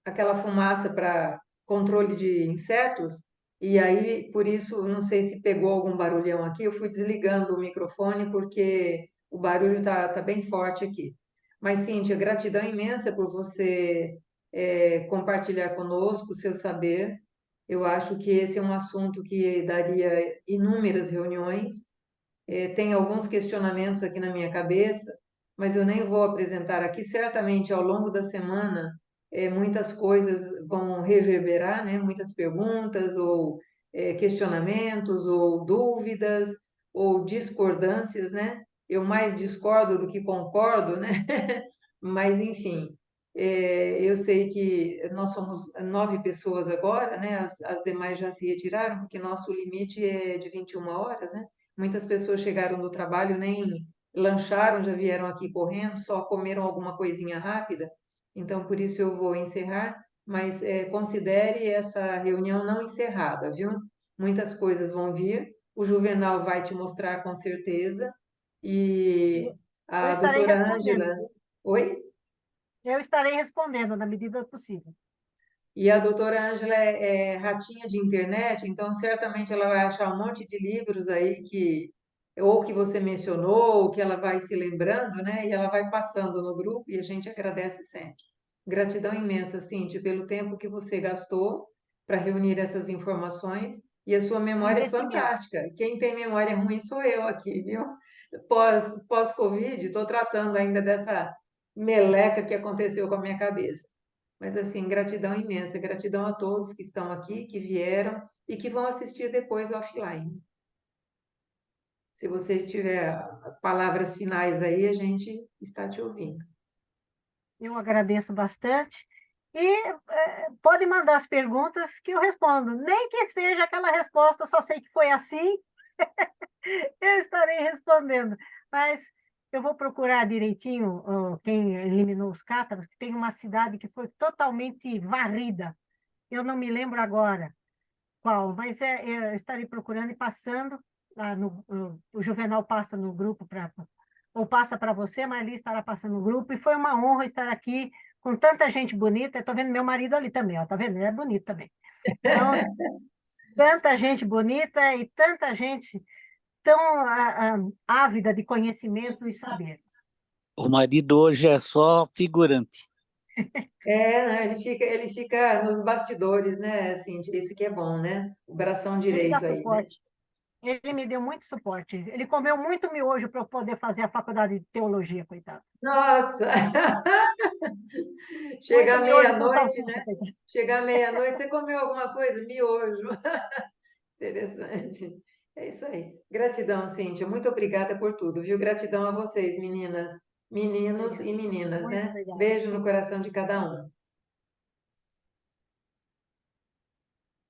aquela fumaça para controle de insetos, e aí, por isso, não sei se pegou algum barulhão aqui, eu fui desligando o microfone porque o barulho tá bem forte aqui. Mas, Cíntia, gratidão imensa por você compartilhar conosco o seu saber. Eu acho que esse é um assunto que daria inúmeras reuniões. Tem alguns questionamentos aqui na minha cabeça, mas eu nem vou apresentar aqui. Certamente, ao longo da semana, muitas coisas vão reverberar, né? Muitas perguntas, ou questionamentos, ou dúvidas, ou discordâncias, né? Eu mais discordo do que concordo, né? Mas, enfim, eu sei que nós somos 9 pessoas agora, né? As demais já se retiraram, porque nosso limite é de 21 horas, né? Muitas pessoas chegaram do trabalho, nem lancharam, já vieram aqui correndo, só comeram alguma coisinha rápida. Então, por isso eu vou encerrar, mas considere essa reunião não encerrada, viu? Muitas coisas vão vir, o Juvenal vai te mostrar com certeza, e Eu a estarei doutora respondendo, Ângela. viu? Oi? Eu estarei respondendo na medida do possível. E a doutora Ângela é ratinha de internet, então certamente ela vai achar um monte de livros aí que ou que você mencionou, ou que ela vai se lembrando, né? E ela vai passando no grupo e a gente agradece sempre. Gratidão imensa, Cintia, pelo tempo que você gastou para reunir essas informações e a sua Um memória é investimento. fantástica. Quem tem memória ruim sou eu aqui, viu? Pós-Covid, estou tratando ainda dessa meleca que aconteceu com a minha cabeça. Mas assim, gratidão imensa, gratidão a todos que estão aqui, que vieram e que vão assistir depois offline. Se você tiver palavras finais aí, a gente está te ouvindo. Eu agradeço bastante. E pode mandar as perguntas que eu respondo. Nem que seja aquela resposta, só sei que foi assim, eu estarei respondendo. Mas eu vou procurar direitinho quem eliminou os cátaros, que tem uma cidade que foi totalmente varrida. Eu não me lembro agora qual, mas eu estarei procurando e passando. O Juvenal passa no grupo ou passa para você, a Marli estará passando no grupo, e foi uma honra estar aqui com tanta gente bonita. Estou vendo meu marido ali também, ó, tá vendo? Ele é bonito também. Então, tanta gente bonita e tanta gente tão ávida de conhecimento e saber. O marido hoje é só figurante. Né, ele fica nos bastidores, né, Cíntia? Isso que é bom, né? O bração Ele dá direito aí, né? suporte. Ele me deu muito suporte. Ele comeu muito miojo para eu poder fazer a faculdade de teologia, coitado. Nossa! Chega Muito à miojo com meia-noite, salsicha, né? coitado. Chega à meia-noite, você comeu alguma coisa? Miojo. Interessante. É isso aí. Gratidão, Cíntia. Muito obrigada por tudo, viu? Gratidão a vocês, meninas, meninos Obrigada. e meninas, Muito né? obrigada. Beijo no coração de cada um.